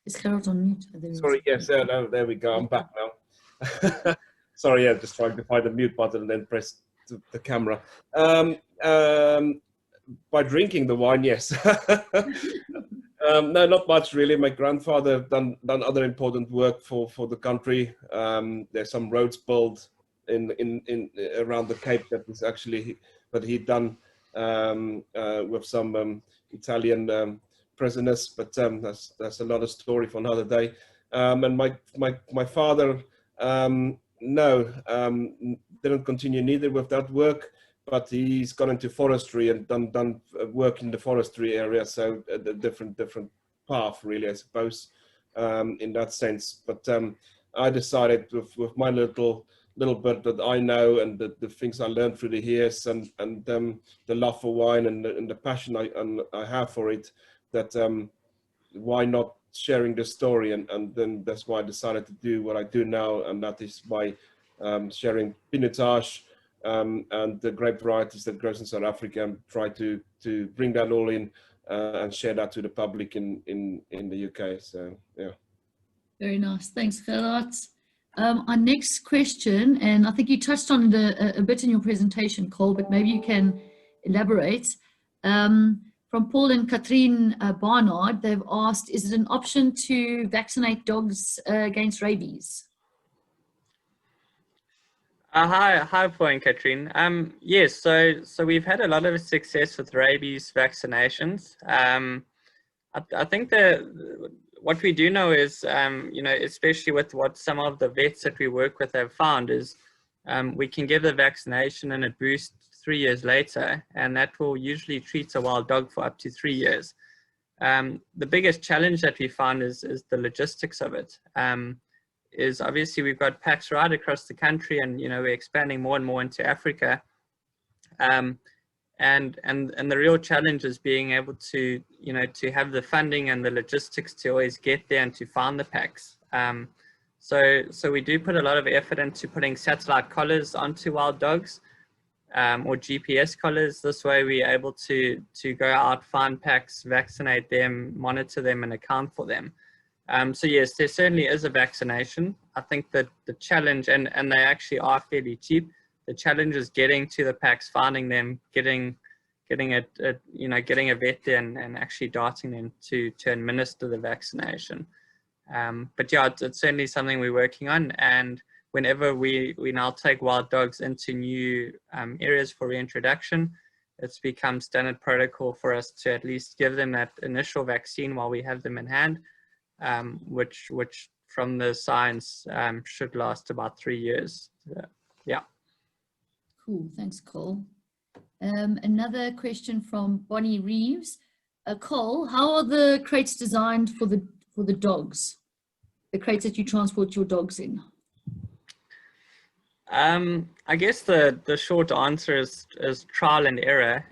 Is Gerhard on mute? Oh, there he is. Sorry, yes, no, there we go. I'm back now. Sorry, yeah, just trying to find the mute button and then press the camera. By drinking the wine, yes. No, not much really. My grandfather done other important work for the country. There's some roads built in around the Cape that is actually that he'd done with some Italian prisoners, but that's another story for another day. And my father, no, didn't continue neither with that work, but he's gone into forestry and done work in the forestry area, so a different path really, I suppose, in that sense. But I decided with my little bit that I know and the things I learned through the years and the love for wine and the passion I have for it, that why not sharing the story, and then that's why I decided to do what I do now, and that is by sharing Pinotage and the grape varieties that grows in South Africa, and try to bring that all in and share that to the public in the UK. So yeah. Very nice. Thanks, Gerhard. Our next question, and I think you touched on it a bit in your presentation, Cole, but maybe you can elaborate. From Paul and Katrine Barnard, they've asked, is it an option to vaccinate dogs against rabies? Hi, Paul and Katrine. Yes, so we've had a lot of success with rabies vaccinations. I think what we do know is, especially with what some of the vets that we work with have found is, we can give the vaccination and it boosts 3 years later, and that will usually treat a wild dog for up to 3 years. The biggest challenge that we found is the logistics of it. Is obviously we've got packs right across the country, and we're expanding more and more into Africa. And the real challenge is being able to to have the funding and the logistics to always get there and to find the packs. So we do put a lot of effort into putting satellite collars onto wild dogs, or GPS collars. This way we're able to go out, find packs, vaccinate them, monitor them, and account for them. So yes, there certainly is a vaccination. I think that the challenge, and they actually are fairly cheap. The challenge is getting to the packs, finding them, getting a vet there and actually darting them to administer the vaccination. But yeah, it's certainly something we're working on. And whenever we now take wild dogs into new areas for reintroduction, it's become standard protocol for us to at least give them that initial vaccine while we have them in hand, which from the science should last about 3 years. Yeah. Cool, thanks, Cole. Another question from Bonnie Reeves. Cole, how are the crates designed for the dogs? The crates that you transport your dogs in? I guess the short answer is trial and error.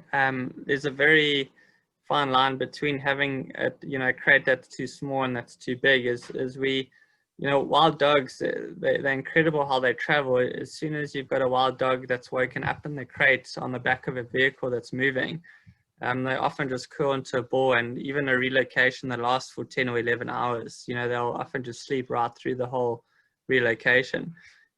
There's a very fine line between having a crate that's too small and that's too big. Is we, wild dogs, they're incredible how they travel. As soon as you've got a wild dog that's woken up in the crate on the back of a vehicle that's moving, they often just curl into a ball, and even a relocation that lasts for 10 or 11 hours, they'll often just sleep right through the whole relocation.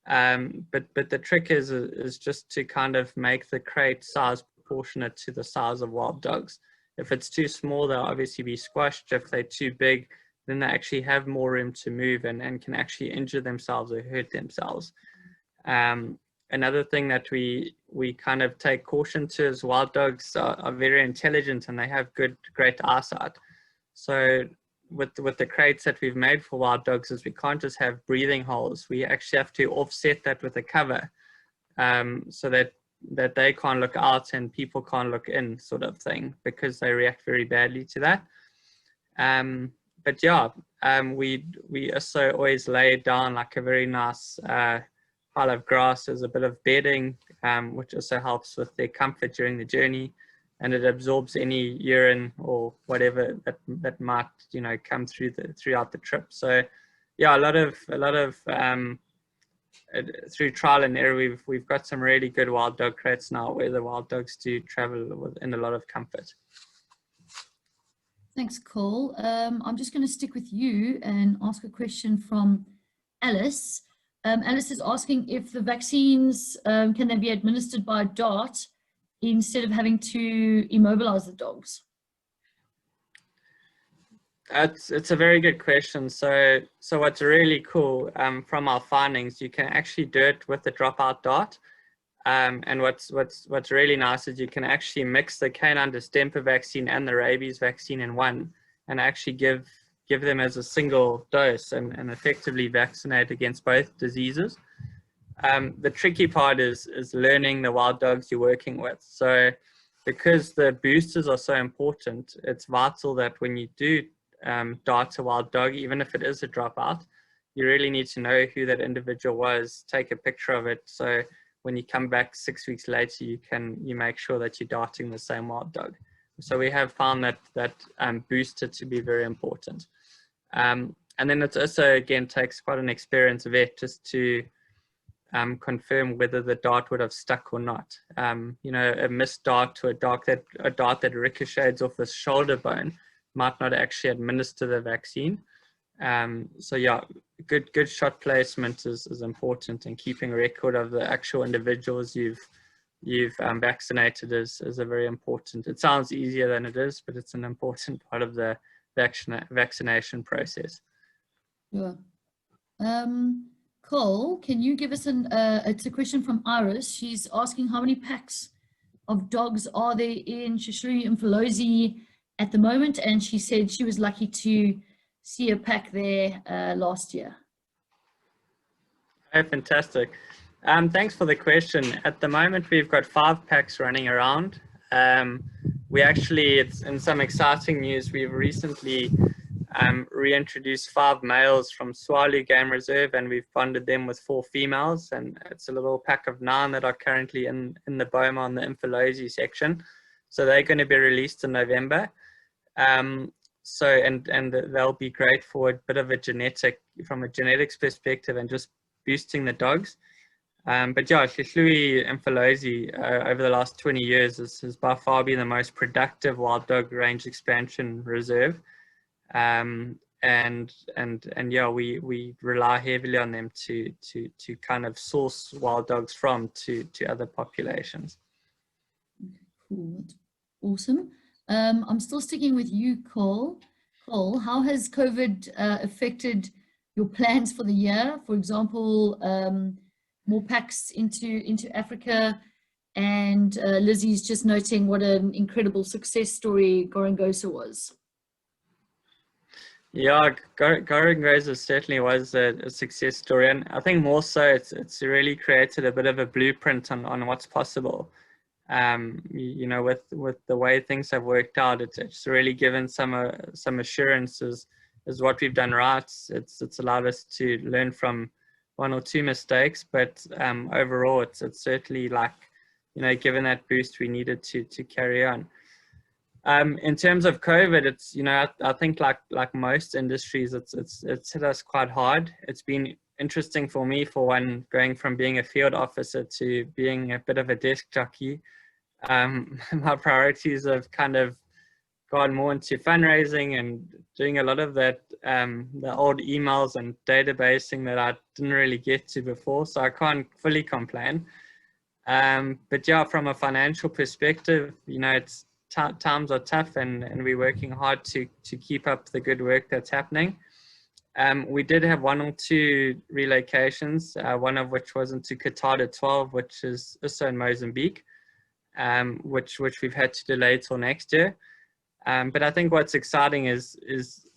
But the trick is just to kind of make the crate size proportionate to the size of wild dogs. If it's too small, they'll obviously be squashed. If they're too big, then they actually have more room to move and can actually injure themselves or hurt themselves. Another thing that we kind of take caution to is wild dogs are very intelligent and they have great eyesight. So with the crates that we've made for wild dogs is we can't just have breathing holes. We actually have to offset that with a cover, so that they can't look out and people can't look in, sort of thing, because they react very badly to that. But yeah, we also always lay down like a very nice pile of grass as a bit of bedding, which also helps with their comfort during the journey, and it absorbs any urine or whatever that might come throughout the trip. So yeah, a lot of through trial and error, we've got some really good wild dog crates now where the wild dogs do travel in a lot of comfort. Thanks, Cole. I'm just going to stick with you and ask a question from Alice. Alice is asking if the vaccines, can they be administered by a dart instead of having to immobilize the dogs? It's a very good question. So what's really cool from our findings, you can actually do it with the dropout dart. And what's really nice is you can actually mix the canine distemper vaccine and the rabies vaccine in one, and actually give them as a single dose and effectively vaccinate against both diseases. The tricky part is learning the wild dogs you're working with. So because the boosters are so important, it's vital that when you do dart a wild dog, even if it is a dropout, you really need to know who that individual was, take a picture of it. So when you come back 6 weeks later, you make sure that you're darting the same wild dog. So we have found that booster to be very important. And then it also, again, takes quite an experienced vet just to confirm whether the dart would have stuck or not. You know, a missed dart to a dart that ricochets off the shoulder bone might not actually administer the vaccine. So yeah, good shot placement is important, and keeping a record of the actual individuals you've vaccinated is a very important. It sounds easier than it is, but it's an important part of the vaccination process. Sure. Cole, can you give us it's a question from Iris. She's asking how many packs of dogs are there in Shishiri and Mfolozi at the moment, and she said she was lucky to see a pack there last year. Oh, fantastic. Thanks for the question. At the moment, we've got 5 packs running around. It's in some exciting news. We've recently reintroduced 5 males from Swalu Game Reserve, and we've bonded them with 4 females. And it's a little pack of 9 that are currently in the Boma on the Mfolozi section. So they're going to be released in November. So they'll be great for a bit of from a genetics perspective and just boosting the dogs. But yeah, Shishiri and Mfolozi over the last 20 years has by far been the most productive wild dog range expansion reserve. And yeah, we rely heavily on them to kind of source wild dogs from to other populations. Cool, that's awesome. I'm still sticking with you, Cole. Cole, how has COVID affected your plans for the year? For example, more packs into Africa, and Lizzie's just noting what an incredible success story Gorongosa was. Yeah, Gorongosa certainly was a success story, and I think more so it's really created a bit of a blueprint on what's possible. You know, with the way things have worked out, it's really given some assurances as what we've done right. It's allowed us to learn from 1 or 2 mistakes, but overall it's certainly, like, you know, given that boost we needed to carry on. In terms of COVID, it's, you know, I think like most industries, it's hit us quite hard. It's been interesting for me, for one, going from being a field officer to being a bit of a desk jockey. My priorities have kind of gone more into fundraising and doing a lot of that, the old emails and databasing that I didn't really get to before, so I can't fully complain. But yeah, from a financial perspective, you know, times are tough, and we're working hard to keep up the good work that's happening. We did have 1 or 2 relocations, one of which was into Qatar 12, which is also in Mozambique, which we've had to delay till next year. But I think what's exciting is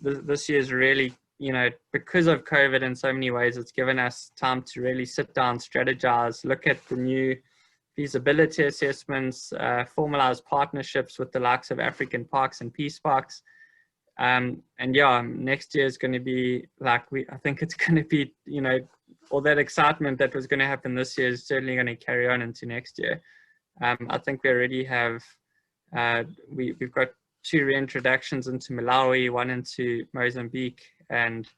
this year's really, you know, because of COVID in so many ways, it's given us time to really sit down, strategize, look at the new feasibility assessments, formalize partnerships with the likes of African parks and peace parks. And yeah, next year is going to be like, I think it's going to be, you know, all that excitement that was going to happen this year is certainly going to carry on into next year. I think we already have, we've got 2 reintroductions into Malawi, 1 into Mozambique, and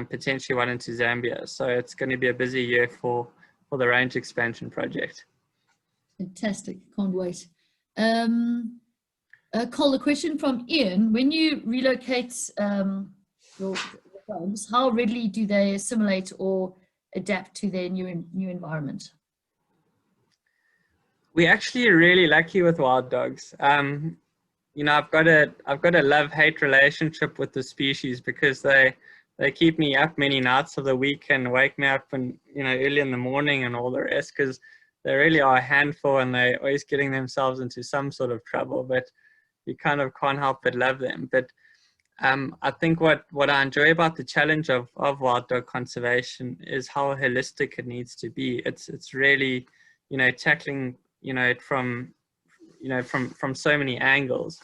potentially 1 into Zambia. So it's going to be a busy year for the range expansion project. Fantastic, can't wait. Cole, a question from Ian. When you relocate your dogs, how readily do they assimilate or adapt to their new environment? We're actually really lucky with wild dogs. You know, I've got a love-hate relationship with the species because they keep me up many nights of the week and wake me up and, you know, early in the morning and all the rest, because they really are a handful and they're always getting themselves into some sort of trouble, but you kind of can't help but love them. But I think what I enjoy about the challenge of wild dog conservation is how holistic it needs to be. It's really, you know, tackling, you know, it from so many angles.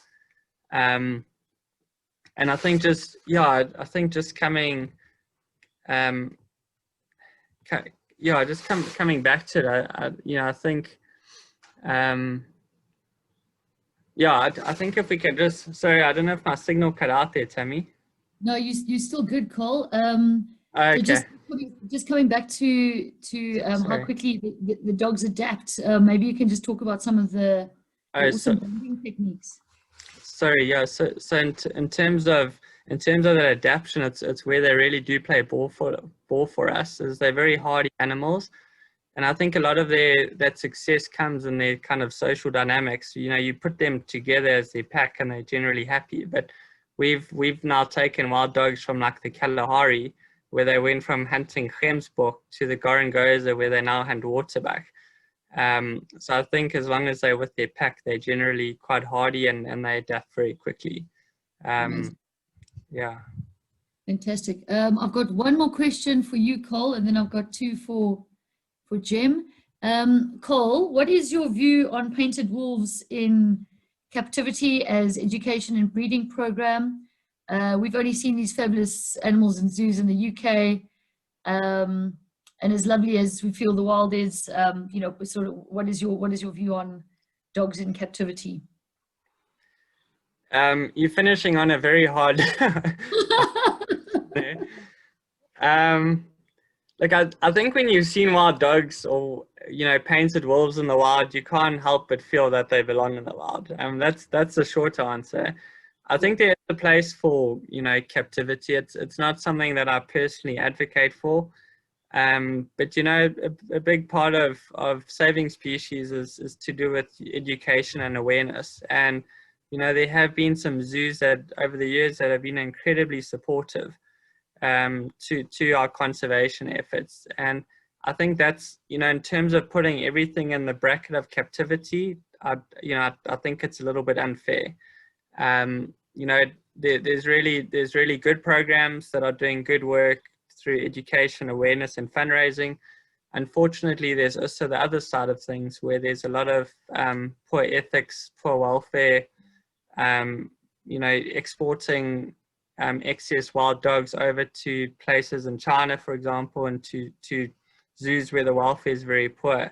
And I think just, yeah, I think just coming, coming back to it, you know, I think, yeah, I think if we could just, sorry, I don't know if my signal cut out there, Tammy. No, you're still good, Cole. Okay. So just coming back to how quickly the dogs adapt. Maybe you can just talk about some of the awesome bonding techniques. Sorry, yeah. So in terms of that adaptation, it's where they really do play ball for us. Is they're very hardy animals. And I think a lot of that success comes in their kind of social dynamics. You know, you put them together as their pack and they're generally happy. But we've now taken wild dogs from like the Kalahari, where they went from hunting Gemsbok, to the Gorongosa, where they now hunt waterbuck. So I think as long as they're with their pack, they're generally quite hardy and they adapt very quickly. Yeah. Fantastic. I've got one more question for you, Cole, and then I've got two for Jem. Cole, what is your view on painted wolves in captivity as education and breeding program? We've only seen these fabulous animals in zoos in the UK, and as lovely as we feel the wild is, you know, sort of, what is your view on dogs in captivity? You're finishing on a very hard. Like I think when you've seen wild dogs or, you know, painted wolves in the wild, you can't help but feel that they belong in the wild. That's the short answer. I think there's a place for, you know, captivity. It's not something that I personally advocate for. But, you know, a big part of saving species is to do with education and awareness. And, you know, there have been some zoos that over the years that have been incredibly supportive to our conservation efforts. And I think that's, you know, in terms of putting everything in the bracket of captivity, I think it's a little bit unfair. You know, there's really good programs that are doing good work through education, awareness, and fundraising. Unfortunately, there's also the other side of things where there's a lot of poor ethics, poor welfare, you know, exporting excess wild dogs over to places in China, for example, and to zoos where the welfare is very poor.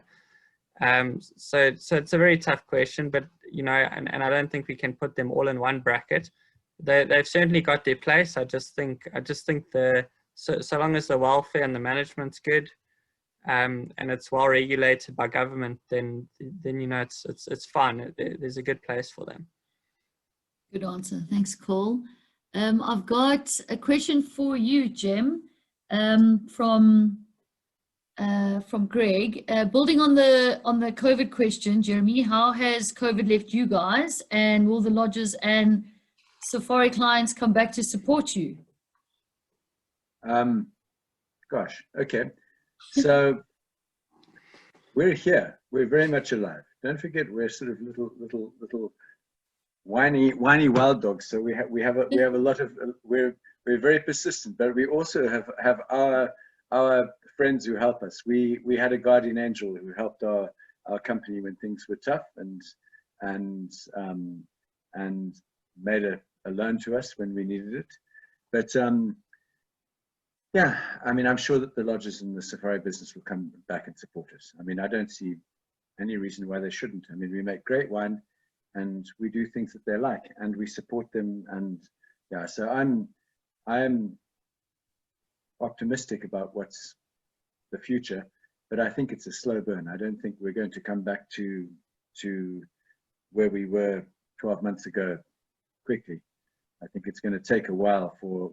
So it's a very tough question, but, you know, and I don't think we can put them all in one bracket. They've certainly got their place. I just think so long as the welfare and the management's good, and it's well regulated by government, then you know, it's fine. There's a good place for them. Good answer. Thanks, Cole. I've got a question for you, Jem, from Greg. Building on the COVID question, Jeremy, how has COVID left you guys, and will the lodges and safari clients come back to support you? Gosh, okay. So we're here. We're very much alive. Don't forget, we're sort of little whiny wild dogs. So we have a lot of we're very persistent, but we also have our friends who help us. We had a guardian angel who helped our company when things were tough, and made a loan to us when we needed it. But yeah, I mean, I'm sure that the lodges in the safari business will come back and support us. I mean, I don't see any reason why they shouldn't. I mean, we make great wine, and we do things that they like, and we support them. And yeah, so I'm optimistic about what's the future, but I think it's a slow burn. I don't think we're going to come back to where we were 12 months ago quickly. I think it's going to take a while for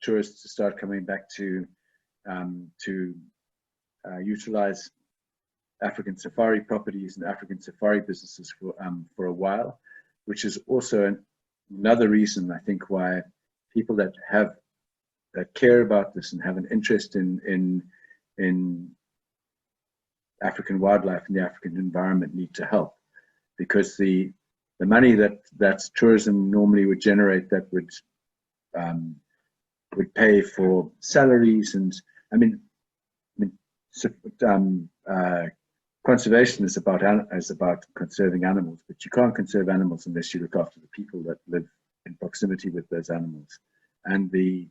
tourists to start coming back to utilize African safari properties and African safari businesses for a while, which is also another reason I think why people that care about this and have an interest in African wildlife and the African environment need to help, because the money that tourism normally would generate that would pay for salaries and conservation is about conserving animals, but you can't conserve animals unless you look after the people that live in proximity with those animals. And the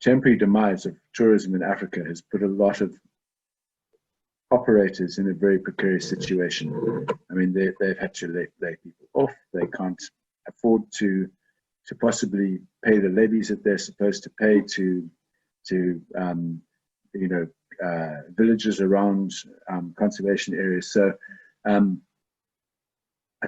temporary demise of tourism in Africa has put a lot of operators in a very precarious situation. I mean, they've had to lay people off. They can't afford to possibly pay the levies that they're supposed to pay to villages around conservation areas. So I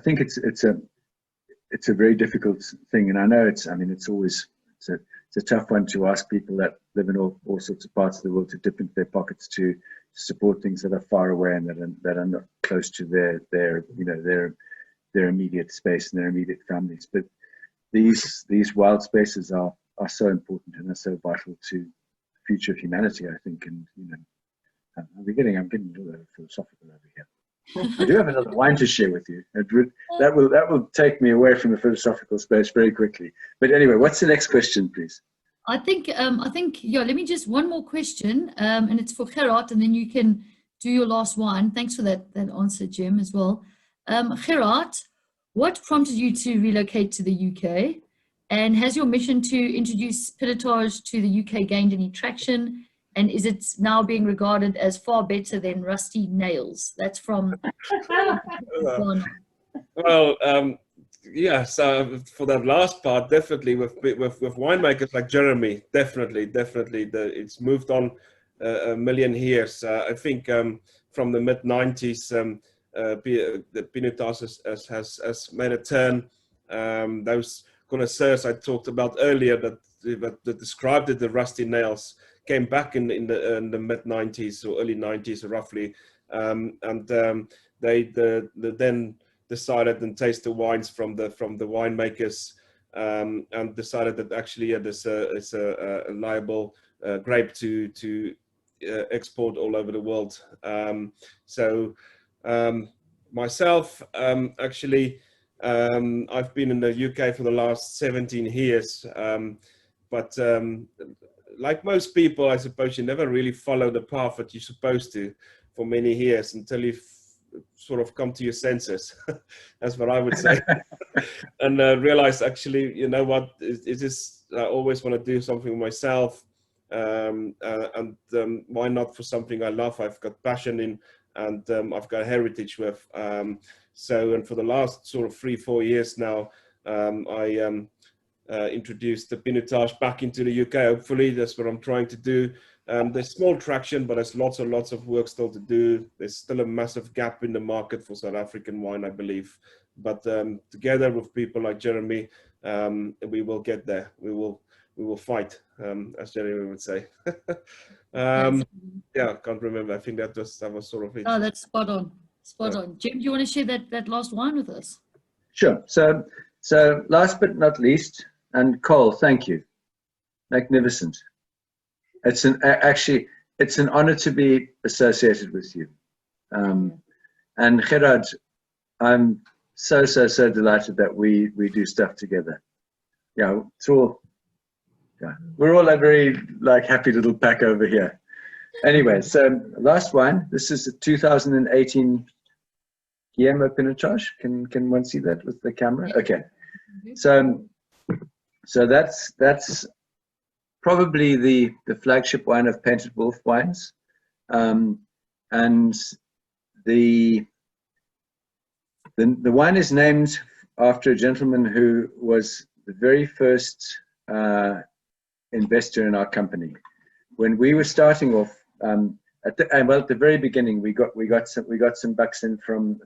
think it's a very difficult thing, and I know it's a tough one to ask people that live in all sorts of parts of the world to dip into their pockets to support things that are far away and that are not close to their immediate space and their immediate families. But these wild spaces are so important and are so vital to the future of humanity, I think. And I'm getting a little philosophical over here. I do have another wine to share with you. That will take me away from the philosophical space very quickly. But anyway, what's the next question, please? I think yeah, let me just one more question, and it's for Gerhard, and then you can do your last wine. Thanks for that answer, Jim, as well. Gerhard, what prompted you to relocate to the UK? And has your mission to introduce Pinotage to the UK gained any traction? And is it now being regarded as far better than rusty nails? That's from Well, yeah, so for that last part, definitely with winemakers like Jeremy, definitely, it's moved on a million years. I think from the mid-90s, the Pinotage has made a turn. Those connoisseurs I talked about earlier that described it, the rusty nails, came back in the mid-90s or early 90s roughly, they then decided and tasted the wines from the winemakers, and decided that actually it's a reliable grape to export all over the world. Myself, actually, I've been in the UK for the last 17 years, but like most people, I suppose you never really follow the path that you're supposed to for many years until you've sort of come to your senses. That's what I would say. And realize, actually, you know what, is this, I always want to do something for myself, and why not for something I love, I've got passion in, and I've got heritage with. And for the last sort of 3-4 years now, I introduced the Pinotage back into the UK. Hopefully that's what I'm trying to do. There's small traction, but there's lots of work still to do. There's still a massive gap in the market for South African wine, I believe. But together with people like Jeremy, we will get there. We will fight, as Jeremy would say. Yeah, I can't remember. I think that was sort of it. Oh, that's spot on. Spot on. Jim, do you want to share that last wine with us? Sure. So last but not least, and Cole, thank you. Magnificent. It's an honor to be associated with you. And Gerhard, I'm so delighted that we do stuff together. Yeah, we're all a very happy little pack over here. Anyway, so last wine. This is a 2018 Guillermo Pinotage. Can one see that with the camera? Okay. So that's probably the flagship wine of Painted Wolf wines, and the wine is named after a gentleman who was the very first investor in our company. When we were starting off, at the very beginning, we got some bucks in from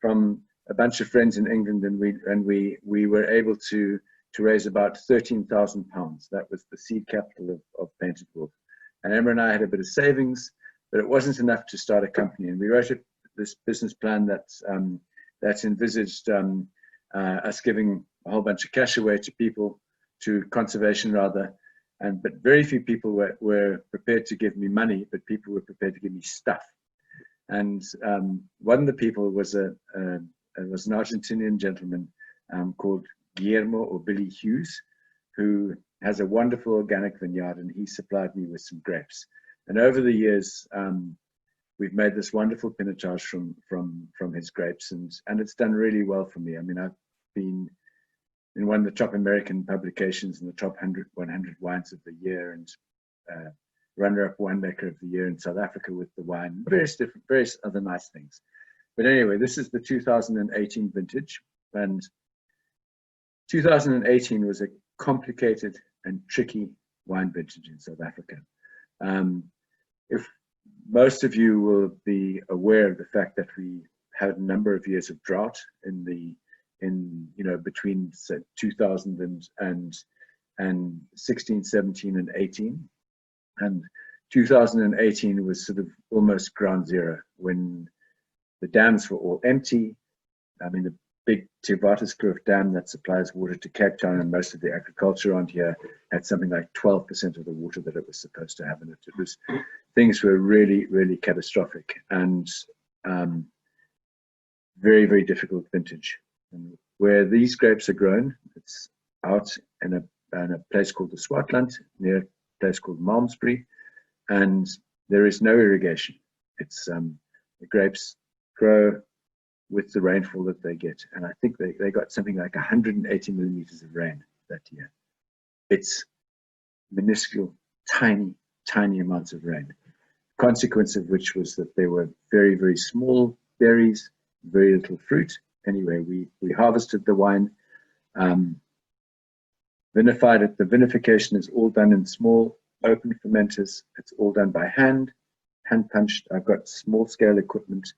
from a bunch of friends in England, and we were able to raise about £13,000. That was the seed capital of Painted Wolf. And Emma and I had a bit of savings, but it wasn't enough to start a company. And we wrote this business plan that envisaged us giving a whole bunch of cash away to people, to conservation rather, but very few people were prepared to give me money, but people were prepared to give me stuff. And one of the people was an Argentinian gentleman called Guillermo or Billy Hughes, who has a wonderful organic vineyard, and he supplied me with some grapes. And over the years, we've made this wonderful Pinotage from his grapes, and it's done really well for me. I mean, I've been in one of the top American publications in the top 100 wines of the year, and runner-up winemaker of the year in South Africa with the wine, various other nice things. But anyway, this is the 2018 vintage, and 2018 was a complicated and tricky wine vintage in South Africa. If most of you will be aware of the fact that we had a number of years of drought between say, 2016, 17, and 18, and 2018 was sort of almost ground zero when the dams were all empty. I mean, the big Tivatuskloof dam that supplies water to Cape Town and most of the agriculture around here had something like 12% of the water that it was supposed to have in it. Things were really, really catastrophic, and very, very difficult vintage. And where these grapes are grown, it's out in a place called the Swartland, near a place called Malmesbury, and there is no irrigation. It's the grapes grow with the rainfall that they get, and I think they got something like 180 millimeters of rain that year. It's minuscule, tiny amounts of rain. Consequence of which was that there were very, very small berries, very little fruit. Anyway, we harvested the wine, vinified it. The vinification is all done in small open fermenters. It's all done by hand punched. I've got small scale equipment,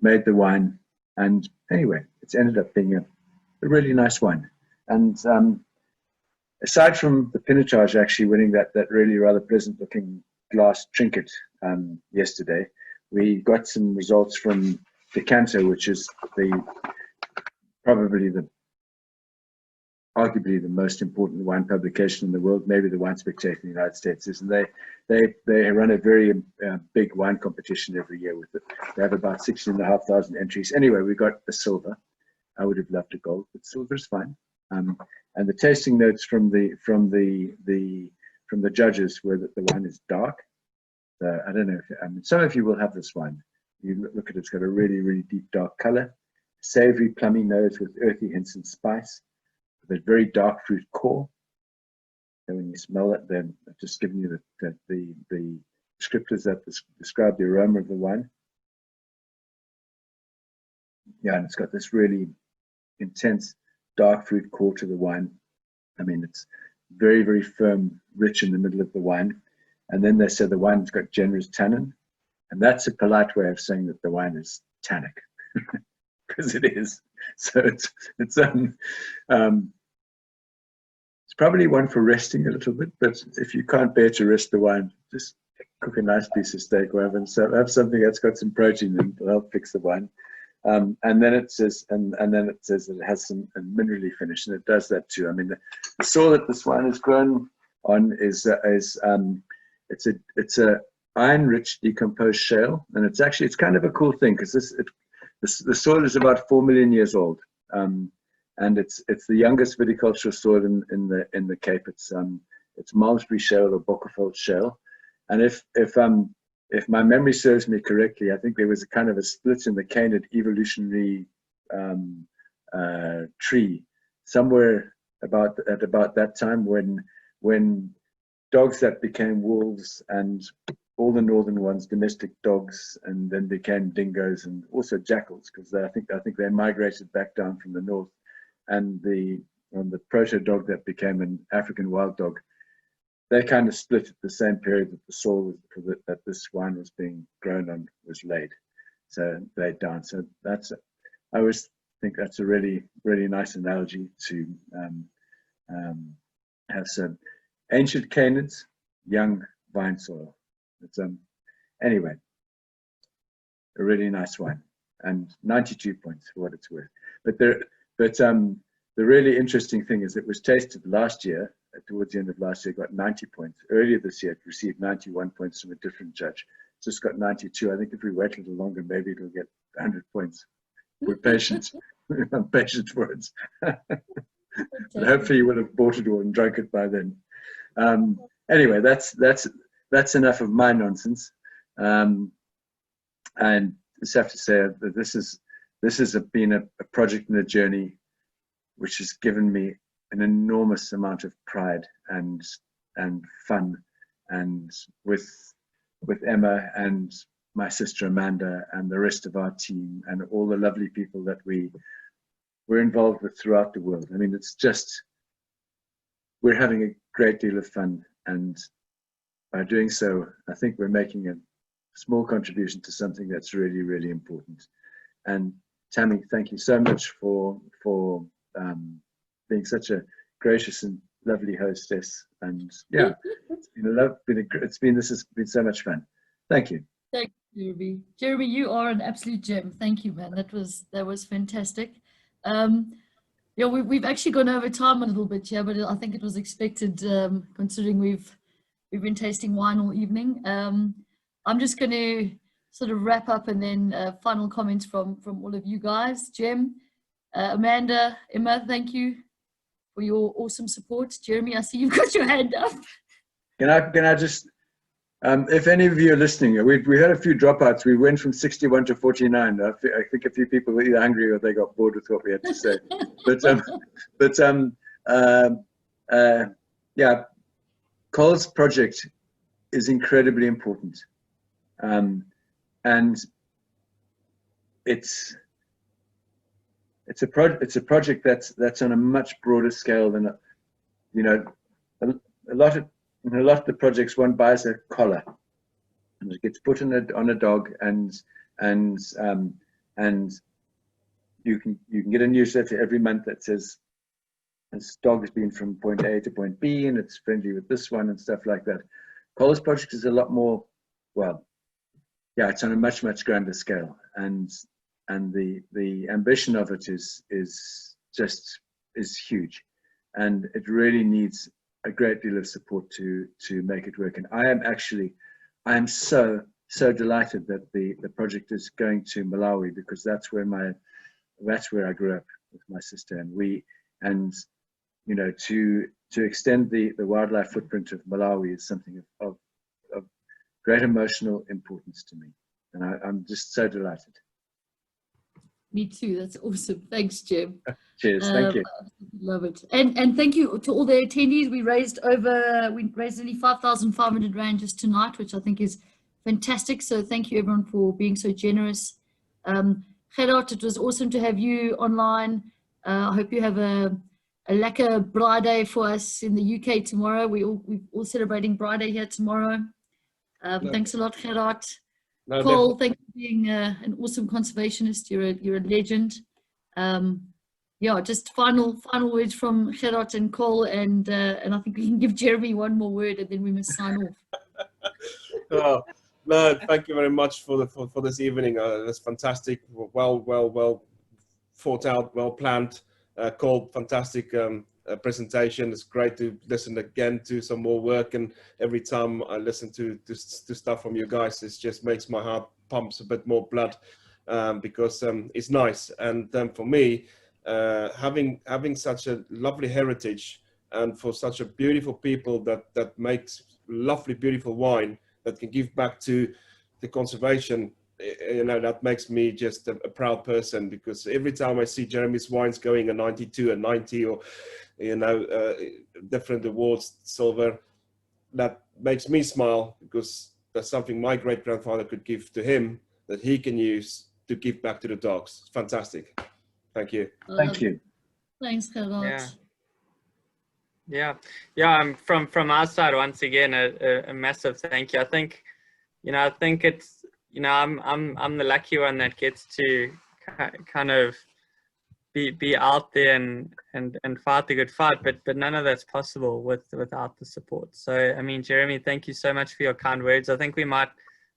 made the wine, and anyway, it's ended up being a really nice wine. And aside from the Pinotage actually winning that really rather pleasant looking glass trinket yesterday, we got some results from Decanter, which is arguably the most important wine publication in the world. Maybe the Wine Spectator in the United States is, and they run a very big wine competition every year with it. They have about 16,500 entries. Anyway, we got a silver. I would have loved a gold, but silver is fine. And the tasting notes from the judges were that the wine is dark. I don't know if some of you will have this wine. You look at it, it's got a really, really deep dark color, savory, plummy nose with earthy hints and spice, with a very dark fruit core. And when you smell it, then I've just given you the descriptors that describe the aroma of the wine. Yeah, and it's got this really intense dark fruit core to the wine. I mean, it's very, very firm, rich in the middle of the wine. And then they say the wine's got generous tannin. And that's a polite way of saying that the wine is tannic, because it is. So it's probably one for resting a little bit. But if you can't bear to rest the wine, just cook a nice piece of steak or have something that's got some protein and it'll help fix the wine. And then it says, and then it says that it has some minerally finish, and it does that too. I mean, the soil that this wine is grown on is it's a iron-rich decomposed shale, and it's kind of a cool thing because the soil is about 4 million years old, and it's the youngest viticultural soil in the Cape. It's Malmesbury shale or Bockerveld shale, and if my memory serves me correctly, I think there was a kind of a split in the canid evolutionary tree somewhere at about that time when dogs that became wolves and all the northern ones, domestic dogs, and then became dingoes and also jackals, because I think they migrated back down from the north, and the proto dog that became an African wild dog, they kind of split at the same period that the soil that this wine was being grown on was laid. so laid down. So that's, I always think that's a really, really nice analogy to have some ancient canads, young vine soil. It's anyway, a really nice wine, and 92 points for what it's worth. But the really interesting thing is it was tasted last year, towards the end of last year, got 90 points. Earlier this year, it received 91 points from a different judge. It's just got 92. I think if we wait a little longer, maybe it'll get 100 points. We're patient. I'm patient for it. But hopefully you would have bought it all and drunk it by then. Anyway, that's enough of my nonsense. And I just have to say that this has been a project and a journey which has given me an enormous amount of pride and fun, and with Emma and my sister Amanda and the rest of our team and all the lovely people that we're involved with throughout the world. I mean, it's just, we're having a great deal of fun, and by doing so, I think we're making a small contribution to something that's really, really important. And Tammy, thank you so much for being such a gracious and lovely hostess. And yeah, this has been so much fun. Thank you. Thank you, Jeremy. Jeremy, you are an absolute gem. Thank you, man. That was fantastic. Yeah, we've actually gone over time a little bit here, but I think it was expected, considering we've been tasting wine all evening. I'm just going to sort of wrap up, and then final comments from all of you guys. Jem, Amanda, Emma, thank you for your awesome support. Jeremy, I see you've got your hand up. Can I just, if any of you are listening, we had a few dropouts. We went from 61 to 49. I think a few people were either hungry or they got bored with what we had to say. Yeah, Cole's project is incredibly important, and it's a project that's on a much broader scale than a lot of the projects. One buys a collar and it gets put on a dog, and you can get a newsletter every month that says this dog has been from point A to point B and it's friendly with this one and stuff like that. Cole's project is a lot more, well, yeah, it's on a much grander scale, and the ambition of it is huge, and it really needs a great deal of support to make it work. And I am so delighted that the project is going to Malawi, because that's where I grew up with my sister, and to extend the wildlife footprint of Malawi is something of great emotional importance to me, and I'm just so delighted. Me too. That's awesome. Thanks, Jem. Cheers. Thank you. Love it. And thank you to all the attendees. We raised nearly 5,500 Rand just tonight, which I think is fantastic. So thank you everyone for being so generous. Gerhard, it was awesome to have you online. I hope you have a lekker Braai Day for us in the UK tomorrow. We're all celebrating Braai Day here tomorrow. Thanks a lot, Gerhard. No, Cole, thank you for being an awesome conservationist. You're a legend. Yeah, just final words from Gerhard and Cole, and I think we can give Jeremy one more word, and then we must sign off. Oh, no, thank you very much for this evening. That's fantastic. Well thought out, well planned. Cole, fantastic presentation. It's great to listen again to some more work, and every time I listen to stuff from you guys, it just makes my heart pumps a bit more blood, because it's nice. And for me, having such a lovely heritage, and for such a beautiful people that makes lovely, beautiful wine that can give back to the conservation, that makes me just a proud person, because every time I see Jeremy's wines going a 92, a 90, or different awards, silver, that makes me smile, because that's something my great-grandfather could give to him that he can use to give back to the dogs. Fantastic. Thank you. Thank you. Thanks, Gerhard. Yeah. From our side, once again, a massive thank you. I think it's, you know, I'm the lucky one that gets to kind of be out there and fight the good fight, but none of that's possible without the support. So I mean, Jeremy, thank you so much for your kind words. I think we might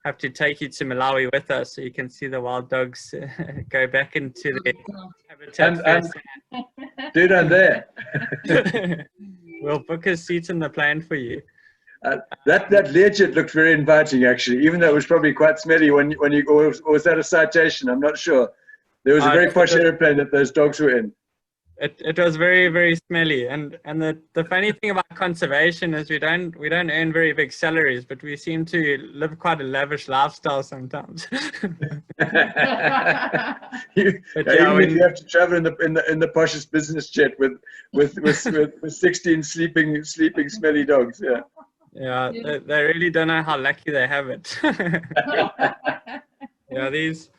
have to take you to Malawi with us so you can see the wild dogs go back into their habitat first. Dude, I'm there. We'll book a seat in the plane for you. That Learjet looked very inviting, actually, even though it was probably quite smelly when you, or was that a citation? I'm not sure. There was a very posh airplane that those dogs were in. It was very, very smelly, and the funny thing about conservation is we don't earn very big salaries, but we seem to live quite a lavish lifestyle sometimes. Even if you have to travel in the poshest business jet with 16 sleeping smelly dogs, yeah. Yeah, they really don't know how lucky they have it. Yeah, these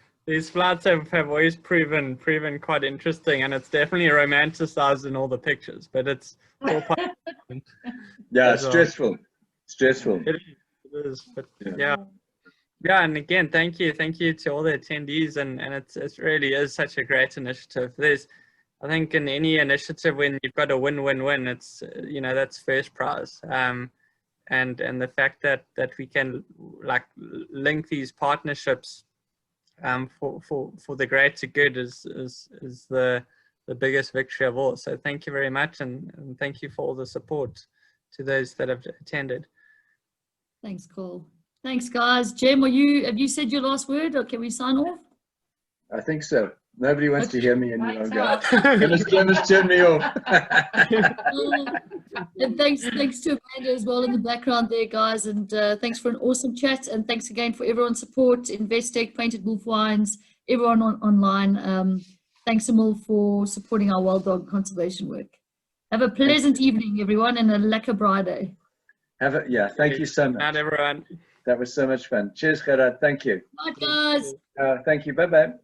flights have always proven quite interesting, and it's definitely romanticized in all the pictures, but it's all part yeah, stressful. It is, but yeah, and again, thank you to all the attendees, and it really is such a great initiative. I think in any initiative when you've got a win-win-win, it's that's first prize. And the fact that we can like link these partnerships for the greater good is the biggest victory of all. So thank you very much, and thank you for all the support to those that have attended. Thanks, Cole. Thanks, guys. Jem, have you said your last word, or can we sign off? I think so. Nobody wants to hear me any longer. Glennis turn me off. And thanks to Amanda as well in the background there, guys. And thanks for an awesome chat. And thanks again for everyone's support. Investec, Painted Wolf Wines, everyone online. Thanks, Emil, for supporting our wild dog conservation work. Have a pleasant evening, everyone, and a lekker braai. Thank you so much. Not everyone. That was so much fun. Cheers, Gerhard. Thank you. Bye, guys. Thank you. Bye-bye.